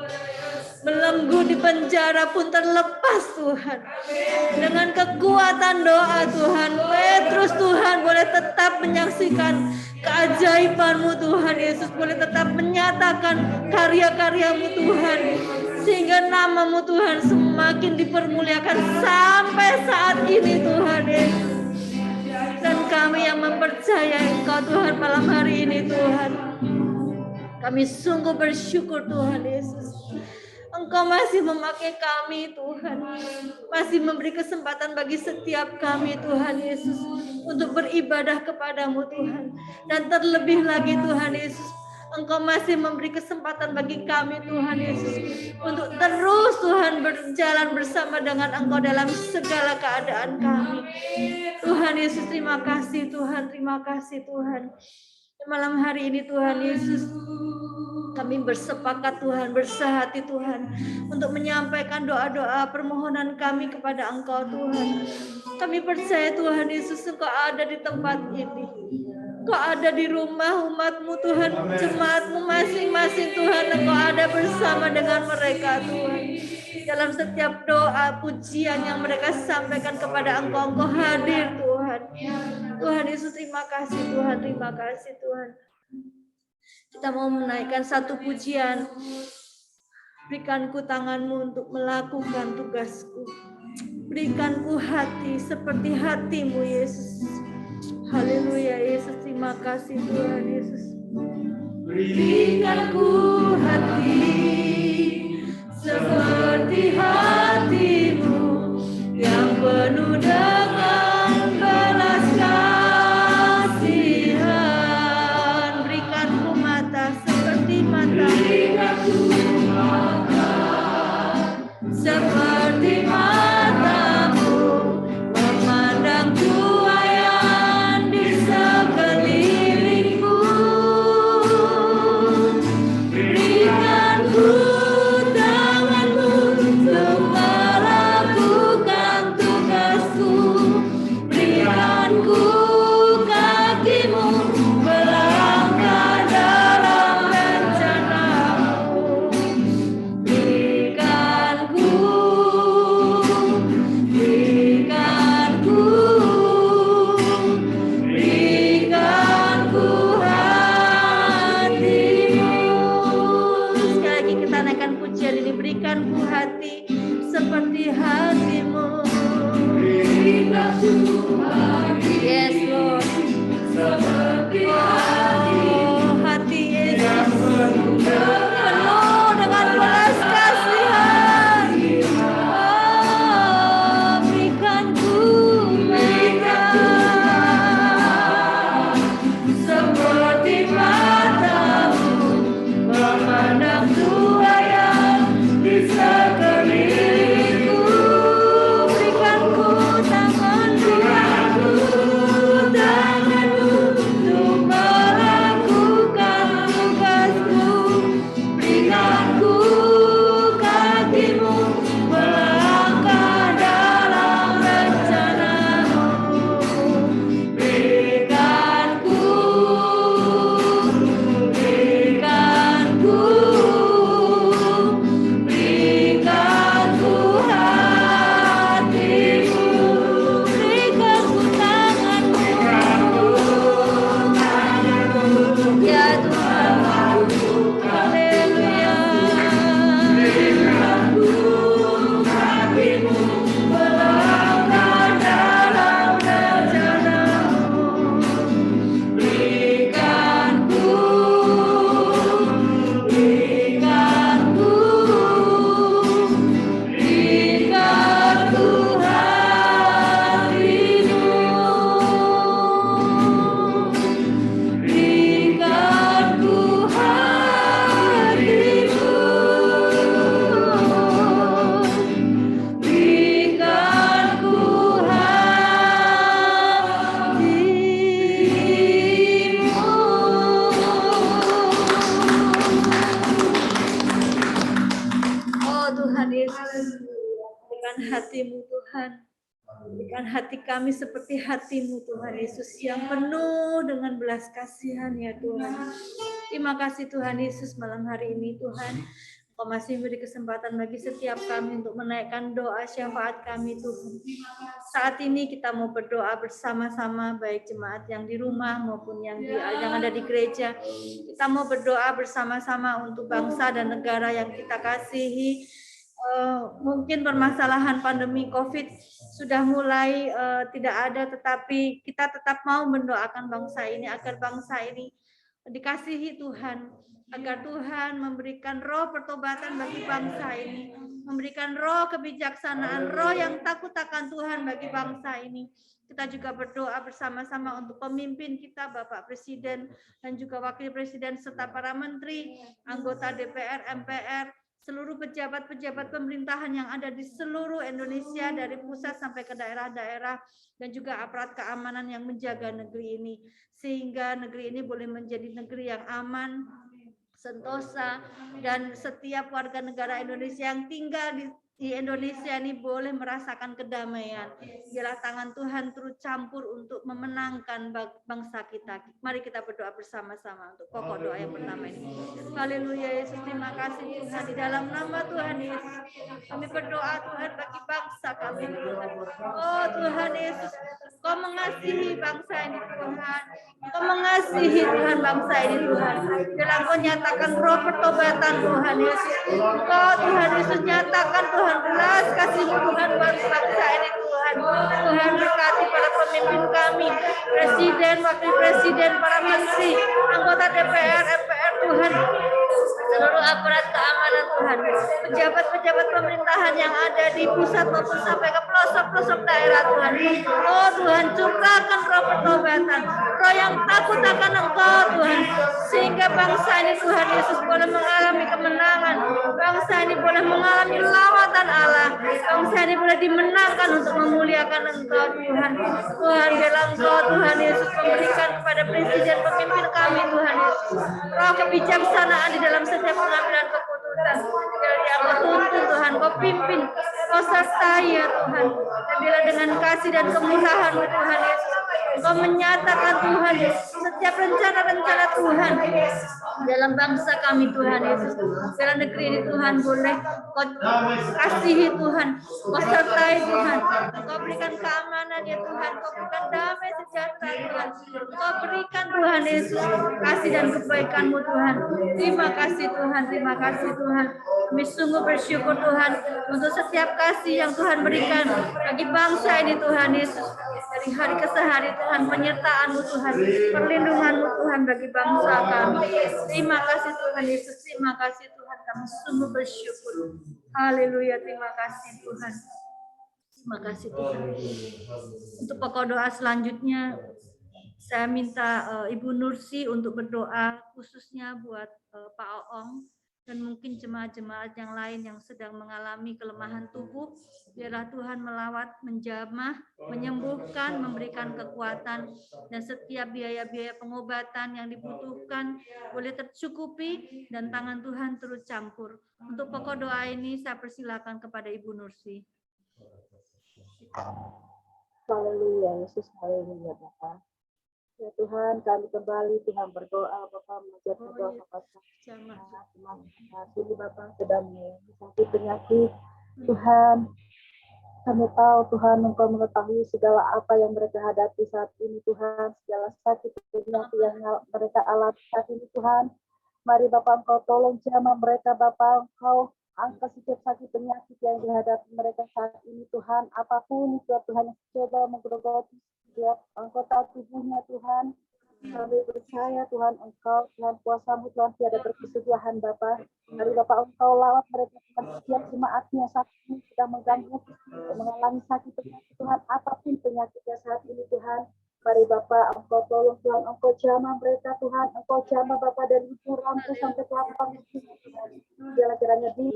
belenggu di penjara pun terlepas Tuhan. Dengan kekuatan doa Tuhan, Petrus Tuhan boleh tetap menyaksikan keajaiban-Mu Tuhan Yesus, boleh tetap menyatakan karya-karya-Mu Tuhan, sehingga nama-Mu Tuhan semakin dipermuliakan sampai saat ini Tuhan Yesus. Dan kami yang mempercayai Engkau Tuhan malam hari ini Tuhan, kami sungguh bersyukur Tuhan Yesus. Engkau masih memakai kami Tuhan, masih memberi kesempatan bagi setiap kami Tuhan Yesus untuk beribadah kepadamu Tuhan. Dan terlebih lagi Tuhan Yesus, Engkau masih memberi kesempatan bagi kami Tuhan Yesus untuk terus Tuhan berjalan bersama dengan Engkau dalam segala keadaan kami. Tuhan Yesus, terima kasih Tuhan, terima kasih Tuhan. Malam hari ini Tuhan Yesus, kami bersepakat Tuhan, bersehati Tuhan, untuk menyampaikan doa-doa permohonan kami kepada Engkau Tuhan. Kami percaya Tuhan Yesus, Engkau ada di tempat ini. Engkau ada di rumah umat-Mu Tuhan, jemaat-Mu masing-masing Tuhan. Engkau ada bersama dengan mereka Tuhan. Dalam setiap doa, pujian yang mereka sampaikan kepada Engkau, Engkau hadir Tuhan. Tuhan Yesus, terima kasih Tuhan, terima kasih Tuhan. Kita mau menaikkan satu pujian. Berikanku tangan-Mu untuk melakukan tugasku. Berikanku hati seperti hati-Mu Yesus. Haleluya Yesus, terima kasih Tuhan Yesus. Berikanku hati seperti hati-Mu yang penuh dengan belas kasihan. Berikanku mata seperti mata, seperti mata-Mu memandang tuayan di sekelilingku. Berikanku tangan-Mu untuk melakukan tugasku. Berikanku kaki-Mu melangkah dalam rencana-Mu. Berikanku hati-Mu. Sekali lagi kita naikkan pujian ini. Berikanku hati seperti hati-Mu. Yes Lord, seperti hati-Mu. kasih-Mu Tuhan. Berikan hati kami seperti hati-Mu Tuhan Yesus yang penuh dengan belas kasihan ya Tuhan. Terima kasih Tuhan Yesus malam hari ini Tuhan. Engkau masih beri kesempatan bagi setiap kami untuk menaikkan doa syafaat kami Tuhan. Saat ini kita mau berdoa bersama-sama baik jemaat yang di rumah maupun yang ada di gereja. Kita mau berdoa bersama-sama untuk bangsa dan negara yang kita kasihi. Mungkin permasalahan pandemi COVID sudah mulai tidak ada, tetapi kita tetap mau mendoakan bangsa ini agar bangsa ini dikasihi Tuhan, agar Tuhan memberikan roh pertobatan bagi bangsa ini, memberikan roh kebijaksanaan, roh yang takut akan Tuhan bagi bangsa ini. Kita juga berdoa bersama-sama untuk pemimpin kita, Bapak Presiden dan juga Wakil Presiden serta para menteri, anggota DPR, MPR, seluruh pejabat-pejabat pemerintahan yang ada di seluruh Indonesia dari pusat sampai ke daerah-daerah dan juga aparat keamanan yang menjaga negeri ini sehingga negeri ini boleh menjadi negeri yang aman, sentosa, dan setiap warga negara Indonesia yang tinggal di Indonesia ini boleh merasakan kedamaian. Biarlah tangan Tuhan turut campur untuk memenangkan bangsa kita. Mari kita berdoa bersama-sama untuk pokok doa yang pertama ini. Haleluya Yesus, terima kasih Tuhan. Di dalam nama Tuhan Yesus, kami berdoa Tuhan bagi bangsa kami Tuhan. Oh Tuhan Yesus, Kau mengasihi bangsa ini Tuhan. Kau mengasihi Tuhan bangsa ini Tuhan. Biarlah Kau nyatakan roh pertobatan Tuhan Yesus. Kau Tuhan Yesus nyatakan Tuhan belas kasih-Mu Tuhan buat bangsa ini Tuhan. Tuhan berkati para pemimpin kami, presiden, wakil presiden, para menteri, anggota DPR, MPR Tuhan, seluruh aparat keamanan Tuhan, pejabat-pejabat pemerintahan yang ada di pusat maupun sampai ke pelosok-pelosok daerah Tuhan. Oh Tuhan, curahkan roh pertobatan, roh yang takut akan Engkau Tuhan, sehingga bangsa ini Tuhan Yesus boleh mengalami kemenangan, bangsa ini boleh mengalami lawatan Allah, bangsa ini boleh dimenangkan untuk memuliakan Engkau Tuhan. Tuhan, biarlah Engkau Tuhan Yesus memberikan kepada presiden pemimpin kami Tuhan Yesus roh kebijaksanaan di dalam setiap pengambilan keputusan. Biar yang Kau tuntun Tuhan, Kau pimpin, Kau sertai ya Tuhan. Dan bila dengan kasih dan kemurahan-Mu Tuhan Yesus, Kau menyatakan Tuhan setiap rencana-rencana Tuhan dalam bangsa kami Tuhan Yesus, dalam negeri ini Tuhan boleh Kau kasihi Tuhan, Kau sertai Tuhan, Kau berikan keamanan ya Tuhan, Kau berikan damai sejahtera Tuhan, Kau berikan Tuhan Yesus kasih dan kebaikan-Mu Tuhan. Terima kasih Tuhan, terima kasih Tuhan. Kami sungguh bersyukur Tuhan untuk setiap kasih yang Tuhan berikan bagi bangsa ini Tuhan Yesus. Dari hari ke hari Tuhan, penyertaan-Mu Tuhan, perlindungan-Mu Tuhan bagi bangsa kami. Terima kasih Tuhan Yesus, terima kasih Tuhan, kami sungguh bersyukur. Haleluya, terima kasih Tuhan. Terima kasih Tuhan. Untuk pokok doa selanjutnya, saya minta Ibu Nursi untuk berdoa khususnya buat Pak Oong dan mungkin jemaat-jemaat yang lain yang sedang mengalami kelemahan tubuh. Biarlah Tuhan melawat, menjamah, menyembuhkan, memberikan kekuatan, dan setiap biaya-biaya pengobatan yang dibutuhkan boleh tercukupi dan tangan Tuhan turut campur. Untuk pokok doa ini saya persilakan kepada Ibu Nursi. Haleluya Yesus, haleluya Bapak. Ya Tuhan, kami kembali Tuhan berdoa Bapak, menjadi doa kepada ini Bapak sedang sakit penyakit. Tuhan, kami tahu Tuhan Engkau mengetahui segala apa yang mereka hadapi saat ini Tuhan, segala sakit penyakit yang mereka alami saat ini Tuhan. Mari Bapak Engkau tolong jamah mereka Bapak, Engkau angkat setiap sakit penyakit yang dihadapi mereka saat ini Tuhan, apapun itu Tuhan yang coba menggerogoti setiap anggota tubuhnya Tuhan. Kami percaya Tuhan Engkau, Tuhan kuasa-Mu Tuhan tiada berkesudahan Bapak. Mari Bapak Engkau lawat mereka Tuhan, setiap jemaatnya saat ini sedang mengganggu, mengalami sakit penyakit Tuhan, apapun penyakitnya saat ini Tuhan. Mari Bapak Engkau tolong Tuhan, Engkau jamah mereka Tuhan, Engkau jamah Bapak dari ibu rantai sampai ke lapang biarlah kiranya di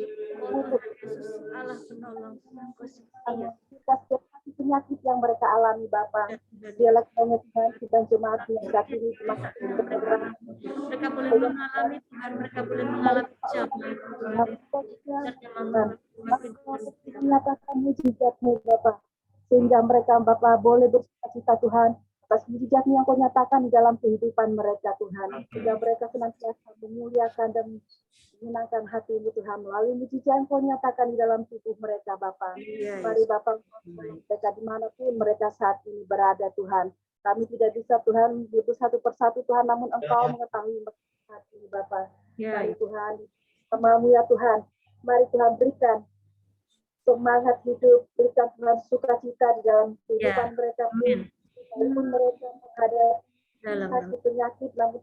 Allah penolong, setiap penyakit yang mereka alami Bapak, biarlah kiranya Tuhan kita jemaat yang saat ini mereka boleh mengalami Tuhan, mereka boleh mengalami jamah Tuhan. menyatakan mujizat-Mu mereka Bapa boleh bersuka-cita Tuhan atas mujizat yang Kau nyatakan di dalam kehidupan mereka Tuhan, sehingga mereka senantiasa memuliakan dan menyenangkan hati-Mu Tuhan melalui mujizat yang Kau nyatakan di dalam tubuh mereka Bapa. Mari Bapa, mereka dimanapun mereka saat ini berada Tuhan. Kami tidak bisa Tuhan menyebut satu persatu Tuhan, namun Engkau mengetahui mereka saat ini Bapa. Mari Tuhan, kami-Mu ya Tuhan, mari Tuhan berikan semangat hidup, berikan Tuhan sukacita di dalam kehidupan mereka. Walaupun mereka menghadapi sakit penyakit, namun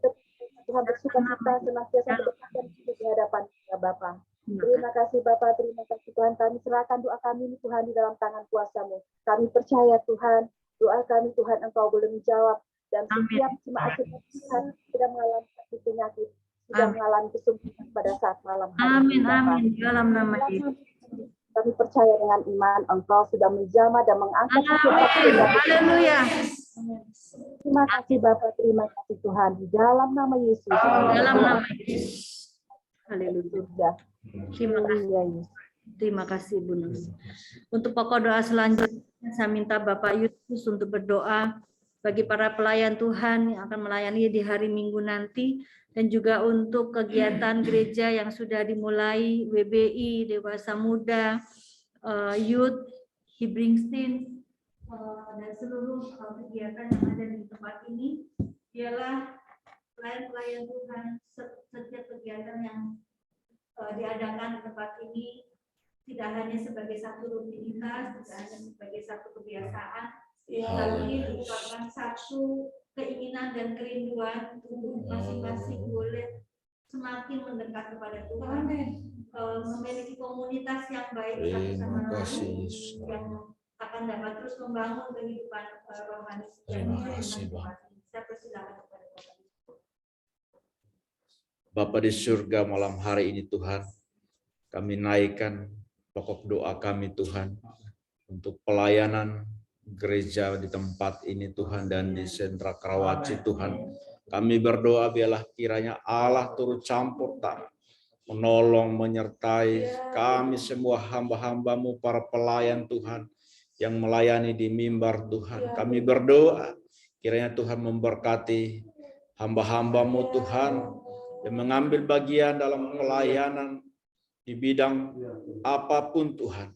Tuhan bersukacita senantiasa berdekatan di hadapan kita Bapa. Terima kasih Bapa, terima kasih Tuhan. Kami serahkan doa kami ini Tuhan di dalam tangan kuasa-Mu. Kami percaya Tuhan, doa kami Tuhan Engkau boleh menjawab. Dan setiap jemaat Tuhan tidak mengalami sakit penyakit, tidak mengalami kesembuhan pada saat malam hari. Amin. Dalam nama Yesus. Kami percaya dengan iman Engkau sudah menjamah dan mengangkat setiap penyakit. Haleluya. Terima kasih Bapa, terima kasih Tuhan di dalam nama Yesus. Dalam nama Yesus. Haleluya. Terima kasih. Terima kasih Bu Nus. Untuk pokok doa selanjutnya saya minta Bapak Yusuf untuk berdoa bagi para pelayan Tuhan yang akan melayani di hari Minggu nanti, dan juga untuk kegiatan gereja yang sudah dimulai, WBI, Dewasa Muda, Youth, Hibringstin, dan seluruh kegiatan yang ada di tempat ini. Biarlah pelayan-pelayan Tuhan, setiap kegiatan yang diadakan di tempat ini tidak hanya sebagai satu rutinitas, tidak hanya sebagai satu kebiasaan, tapi merupakan satu keinginan dan kerinduan untuk masing-masing boleh semakin mendekat kepada Tuhan, memiliki komunitas yang baik satu sama lain, yang akan dapat terus membangun kehidupan rohani. Terima kasih, saya persilakan kepada Bapak. Bapa di surga, malam hari ini Tuhan, kami naikkan pokok doa kami Tuhan untuk pelayanan gereja di tempat ini Tuhan dan di sentra Karawaci Tuhan. Kami berdoa biarlah kiranya Allah turut campur tangan, menolong, menyertai kami semua hamba-hamba-Mu, para pelayan Tuhan yang melayani di mimbar Tuhan. Kami berdoa kiranya Tuhan memberkati hamba-hamba-Mu Tuhan yang mengambil bagian dalam pelayanan di bidang apapun Tuhan.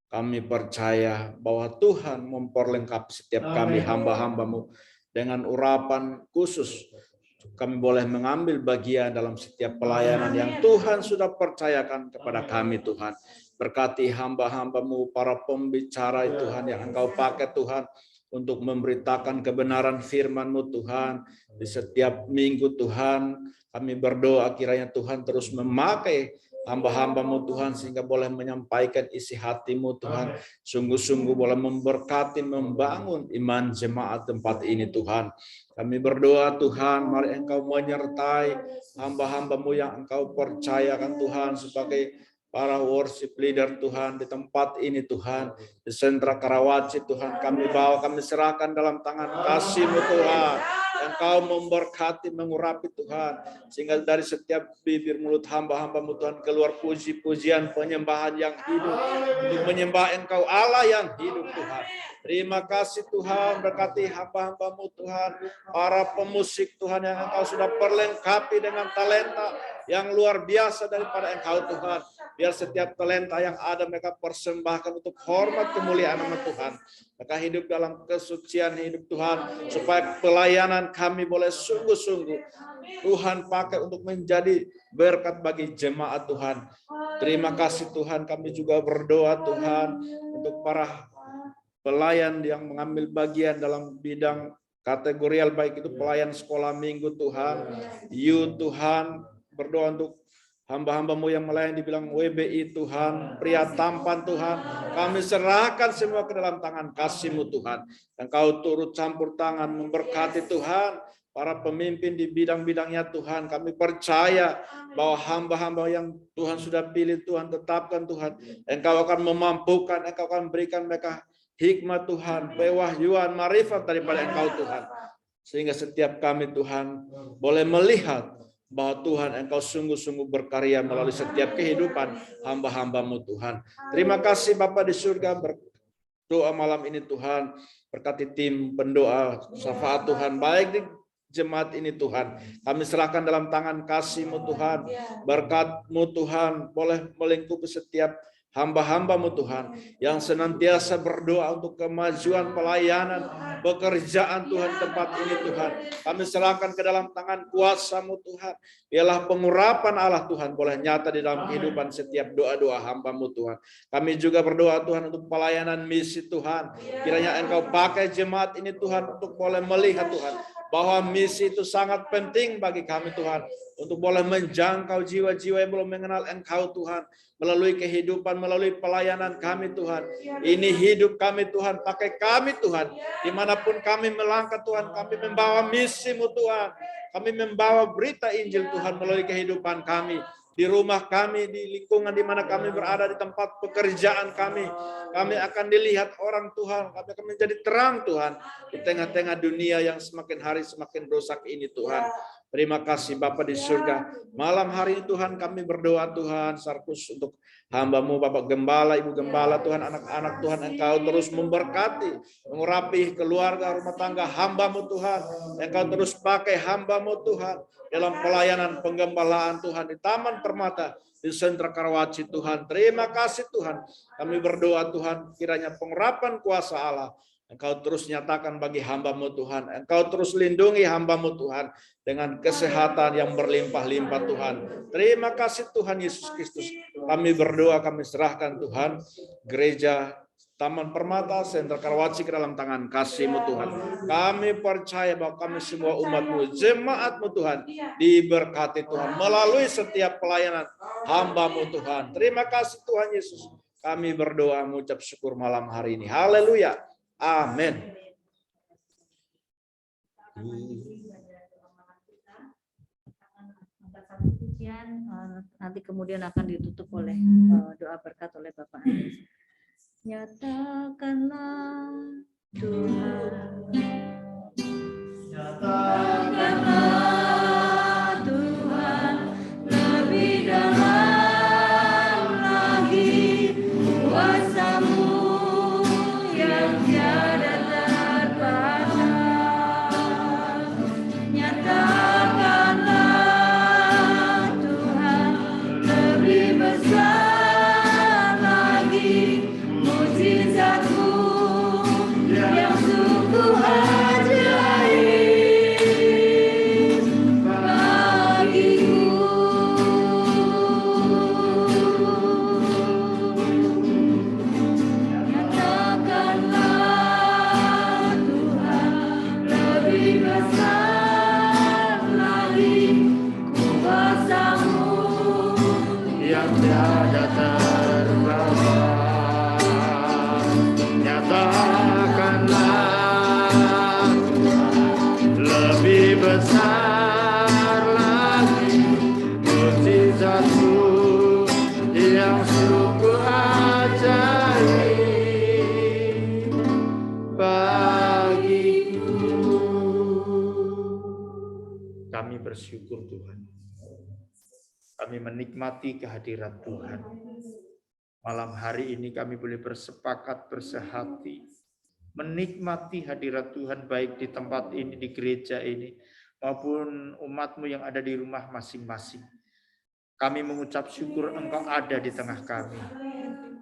Kami percaya bahwa Tuhan memperlengkapi setiap kami hamba-hamba-Mu dengan urapan khusus. Kami boleh mengambil bagian dalam setiap pelayanan yang Tuhan sudah percayakan kepada kami Tuhan. Berkati hamba-hamba-Mu, para pembicara Tuhan yang Engkau pakai Tuhan untuk memberitakan kebenaran firman-Mu Tuhan. Di setiap minggu Tuhan, kami berdoa kiranya Tuhan terus memakai hamba-hamba-Mu Tuhan sehingga boleh menyampaikan isi hati-Mu Tuhan. Sungguh-sungguh boleh memberkati, membangun iman jemaat tempat ini Tuhan. Kami berdoa Tuhan, mari Engkau menyertai hamba-hamba-Mu yang Engkau percayakan Tuhan sebagai para worship leader Tuhan di tempat ini Tuhan. Di sentra Karawaci Tuhan, kami bawa, kami serahkan dalam tangan kasih-Mu Tuhan. Engkau memberkati, mengurapi Tuhan, sehingga dari setiap bibir mulut hamba-hamba-Mu Tuhan keluar puji-pujian, penyembahan yang hidup, untuk menyembah Engkau Allah yang hidup Tuhan. Terima kasih Tuhan, berkati hamba-hamba-Mu Tuhan, para pemusik Tuhan yang Engkau sudah perlengkapi dengan talenta yang luar biasa daripada Engkau Tuhan. Biar setiap talenta yang ada mereka persembahkan untuk hormat kemuliaan nama Tuhan. Mereka hidup dalam kesucian hidup Tuhan, supaya pelayanan kami boleh sungguh-sungguh Tuhan pakai untuk menjadi berkat bagi jemaat Tuhan. Terima kasih Tuhan, kami juga berdoa Tuhan untuk para pelayan yang mengambil bagian dalam bidang kategorial, baik itu pelayan sekolah minggu Tuhan, Tuhan, berdoa untuk hamba-hamba-Mu yang melayani dibilang WBI Tuhan, pria tampan Tuhan, kami serahkan semua ke dalam tangan kasih-Mu Tuhan. Engkau turut campur tangan, memberkati Tuhan, para pemimpin di bidang-bidangnya Tuhan. Kami percaya bahwa hamba-hamba yang Tuhan sudah pilih, Tuhan tetapkan Tuhan. Engkau akan memampukan, Engkau akan berikan mereka hikmat Tuhan, pewahyuan, marifat daripada Engkau Tuhan. Sehingga setiap kami Tuhan boleh melihat bahwa Tuhan Engkau sungguh-sungguh berkarya melalui setiap kehidupan hamba-hamba-Mu Tuhan. Terima kasih Bapa di surga, doa malam ini Tuhan. Berkati tim pendoa syafaat Tuhan, baik di jemaat ini Tuhan. Kami serahkan dalam tangan kasih-Mu Tuhan. Berkat-Mu Tuhan boleh melingkupi setiap hamba-hamba-Mu Tuhan yang senantiasa berdoa untuk kemajuan pelayanan pekerjaan Tuhan tempat ini Tuhan. Kami serahkan ke dalam tangan kuasa-Mu Tuhan. Biarlah pengurapan Allah Tuhan boleh nyata di dalam kehidupan setiap doa-doa hamba-Mu Tuhan. Kami juga berdoa Tuhan untuk pelayanan misi Tuhan. Kiranya Engkau pakai jemaat ini Tuhan untuk boleh melihat Tuhan bahwa misi itu sangat penting bagi kami Tuhan. Untuk boleh menjangkau jiwa-jiwa yang belum mengenal Engkau Tuhan. Melalui kehidupan, melalui pelayanan kami Tuhan. Ini hidup kami Tuhan, pakai kami Tuhan. Dimanapun kami melangkah Tuhan, kami membawa misi-Mu Tuhan. Kami membawa berita Injil Tuhan melalui kehidupan kami. Di rumah kami, di lingkungan di mana kami berada, di tempat pekerjaan kami. Kami akan dilihat orang Tuhan. Kami akan menjadi terang Tuhan. Di tengah-tengah dunia yang semakin hari semakin rusak ini Tuhan. Terima kasih Bapa di surga. Malam hari ini Tuhan kami berdoa Tuhan. Sarkus untuk hamba-Mu Bapak Gembala, Ibu Gembala Tuhan, anak-anak Tuhan. Engkau terus memberkati, mengurapi keluarga, rumah tangga hamba-Mu Tuhan. Engkau terus pakai hamba-Mu Tuhan. Dalam pelayanan penggembalaan Tuhan di Taman Permata, di Sentra Karawaci Tuhan. Terima kasih Tuhan. Kami berdoa Tuhan, kiranya pengurapan kuasa Allah Engkau terus nyatakan bagi hamba-Mu Tuhan. Engkau terus lindungi hamba-Mu Tuhan dengan kesehatan yang berlimpah-limpah Tuhan. Terima kasih Tuhan Yesus Kristus. Kami berdoa, kami serahkan Tuhan gereja Taman Permata, Sentra Karawaci ke dalam tangan kasih-Mu Tuhan. Kami percaya bahwa kami semua umat-Mu, jemaat-Mu Tuhan, diberkati Tuhan melalui setiap pelayanan hamba-Mu Tuhan. Terima kasih Tuhan Yesus. Kami berdoa mengucap syukur malam hari ini. Haleluya. Amin. Nanti kemudian akan ditutup oleh doa berkat oleh Bapak Andres. Nyatakanlah Tuhan, nyatakanlah Tuhan lebih dalam lagi kuasa-Mu yang tiada terbatas. Nyatakanlah Tuhan lebih besar lagi mujizat-Mu yang sungguh ajaib bagiku. Nyatakanlah Tuhan lebih besar lagi kuasa-Mu yang tiada terbatas. Nyatakanlah lebih besar lagi mujizat-Mu yang sungguh ajaib bagiku. Kami bersyukur Tuhan. Kami menikmati kehadiran Tuhan. Malam hari ini kami boleh bersepakat, bersehati, menikmati hadirat Tuhan baik di tempat ini, di gereja ini, maupun umat-Mu yang ada di rumah masing-masing. Kami mengucap syukur Engkau ada di tengah kami.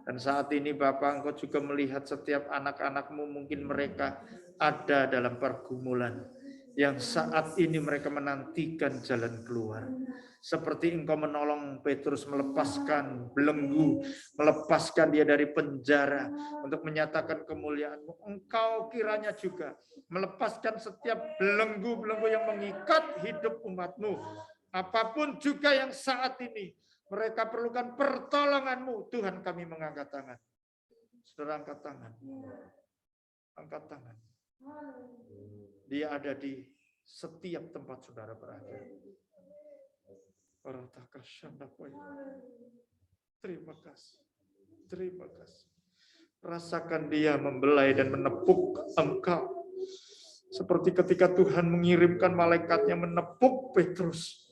Dan saat ini Bapak, Engkau juga melihat setiap anak-anak-Mu, mungkin mereka ada dalam pergumulan, yang saat ini mereka menantikan jalan keluar. Seperti Engkau menolong Petrus melepaskan belenggu, melepaskan dia dari penjara untuk menyatakan kemuliaan-Mu. Engkau kiranya juga melepaskan setiap belenggu-belenggu yang mengikat hidup umat-Mu. Apapun juga yang saat ini mereka perlukan pertolongan-Mu, Tuhan, kami mengangkat tangan. Saudara, angkat tangan. Angkat tangan. Dia ada di setiap tempat saudara berada. Terima kasih. Terima kasih. Rasakan dia membelai dan menepuk engkau. Seperti ketika Tuhan mengirimkan malaikatnya menepuk Petrus.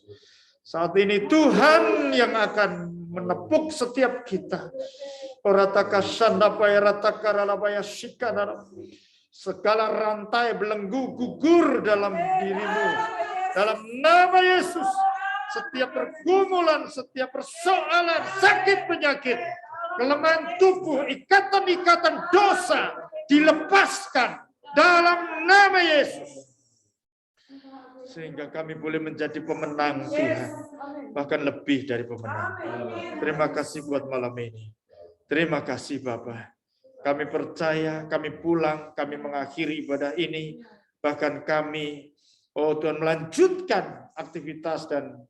Saat ini Tuhan yang akan menepuk setiap kita. Segala rantai belenggu gugur dalam dirimu. Dalam nama Yesus. Setiap pergumulan, setiap persoalan, sakit penyakit, kelemahan tubuh, ikatan-ikatan dosa dilepaskan dalam nama Yesus. Sehingga kami boleh menjadi pemenang Tuhan. Bahkan lebih dari pemenang. Terima kasih buat malam ini. Terima kasih Bapak. Kami percaya, kami pulang, kami mengakhiri ibadah ini. Bahkan kami, oh Tuhan, melanjutkan aktivitas dan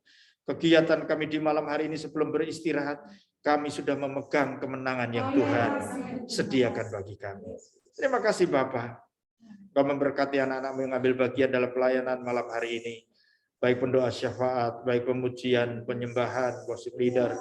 kegiatan kami di malam hari ini sebelum beristirahat. Kami sudah memegang kemenangan yang Tuhan sediakan bagi kami. Terima kasih Bapak. Kau memberkati anak-anakmu yang ambil bagian dalam pelayanan malam hari ini. Baik pendoa syafaat, baik pemujian, penyembahan, worship leader,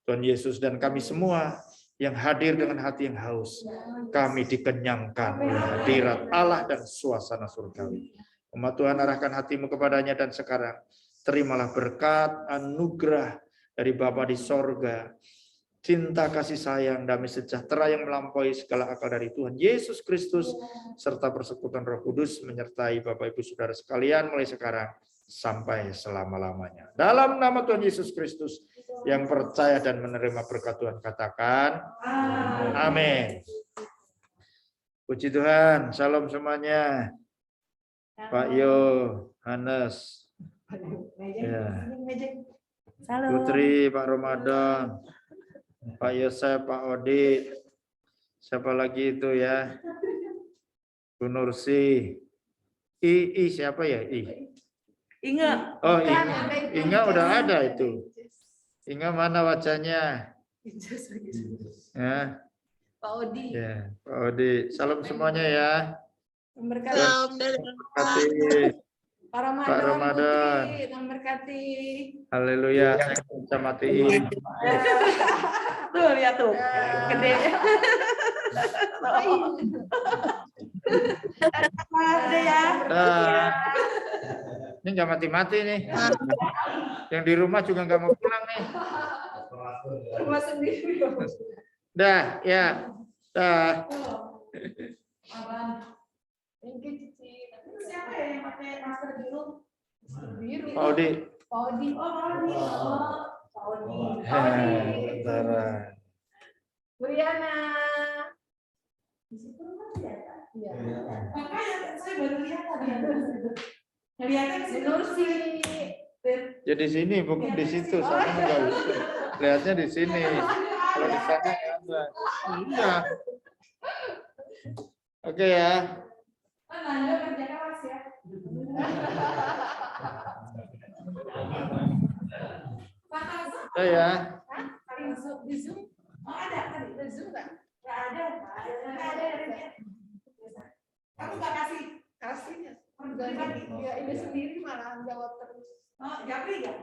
Tuhan Yesus, dan kami semua yang hadir dengan hati yang haus. Kami dikenyangkan oleh hadirat Allah dan suasana surgawi. Umat Tuhan, arahkan hatimu kepadanya dan sekarang terimalah berkat, anugerah dari Bapa di sorga, cinta kasih sayang, damai sejahtera yang melampaui segala akal dari Tuhan Yesus Kristus, serta persekutuan Roh Kudus menyertai Bapak Ibu Saudara sekalian mulai sekarang sampai selama-lamanya. Dalam nama Tuhan Yesus Kristus yang percaya dan menerima berkat Tuhan katakan amin. Puji Tuhan, salam semuanya. Pak Yohanes, ya. Putri, Pak Ramadan, Pak Yosef, Pak Odi, siapa lagi itu ya? Bu Nursi, siapa ya? Ingat. Oh, Inga udah ada itu. Inga mana wajahnya? Ya. Pak Odi. Ya, Pak Odi. Salam semuanya ya. Salam dari Pak Ramadan. Putri, memberkati. Haleluya. Saya matiin. Tuh, lihat tuh. Gede. Gede ya. Ini nggak mati-mati nih. Yang di rumah juga nggak mau pulang nih. Rumah sendiri. Dah, ya. Dah. Siapa ya yang pakai masker biru? Biru. Pak Odi. Pak Odi. Oh, Pak Odi. Briana. Di situ kan kelihatan. Iya. Makanya saya baru lihat tadi. Ngeliatnya ke Nursi. Ya di sini, bukan di situ. Sana enggak bisa. Lihatnya di sini. Kalau di sana ya ada. Iya. Oke ya. Anda kerjanya Mas ya. Ya. Di Zoom. Oh, ada tadi di Zoom enggak? Enggak ada. Enggak ada. Kamu enggak kasih ya. Ya ini sendiri malah jawab terus. Oh, Japri ya?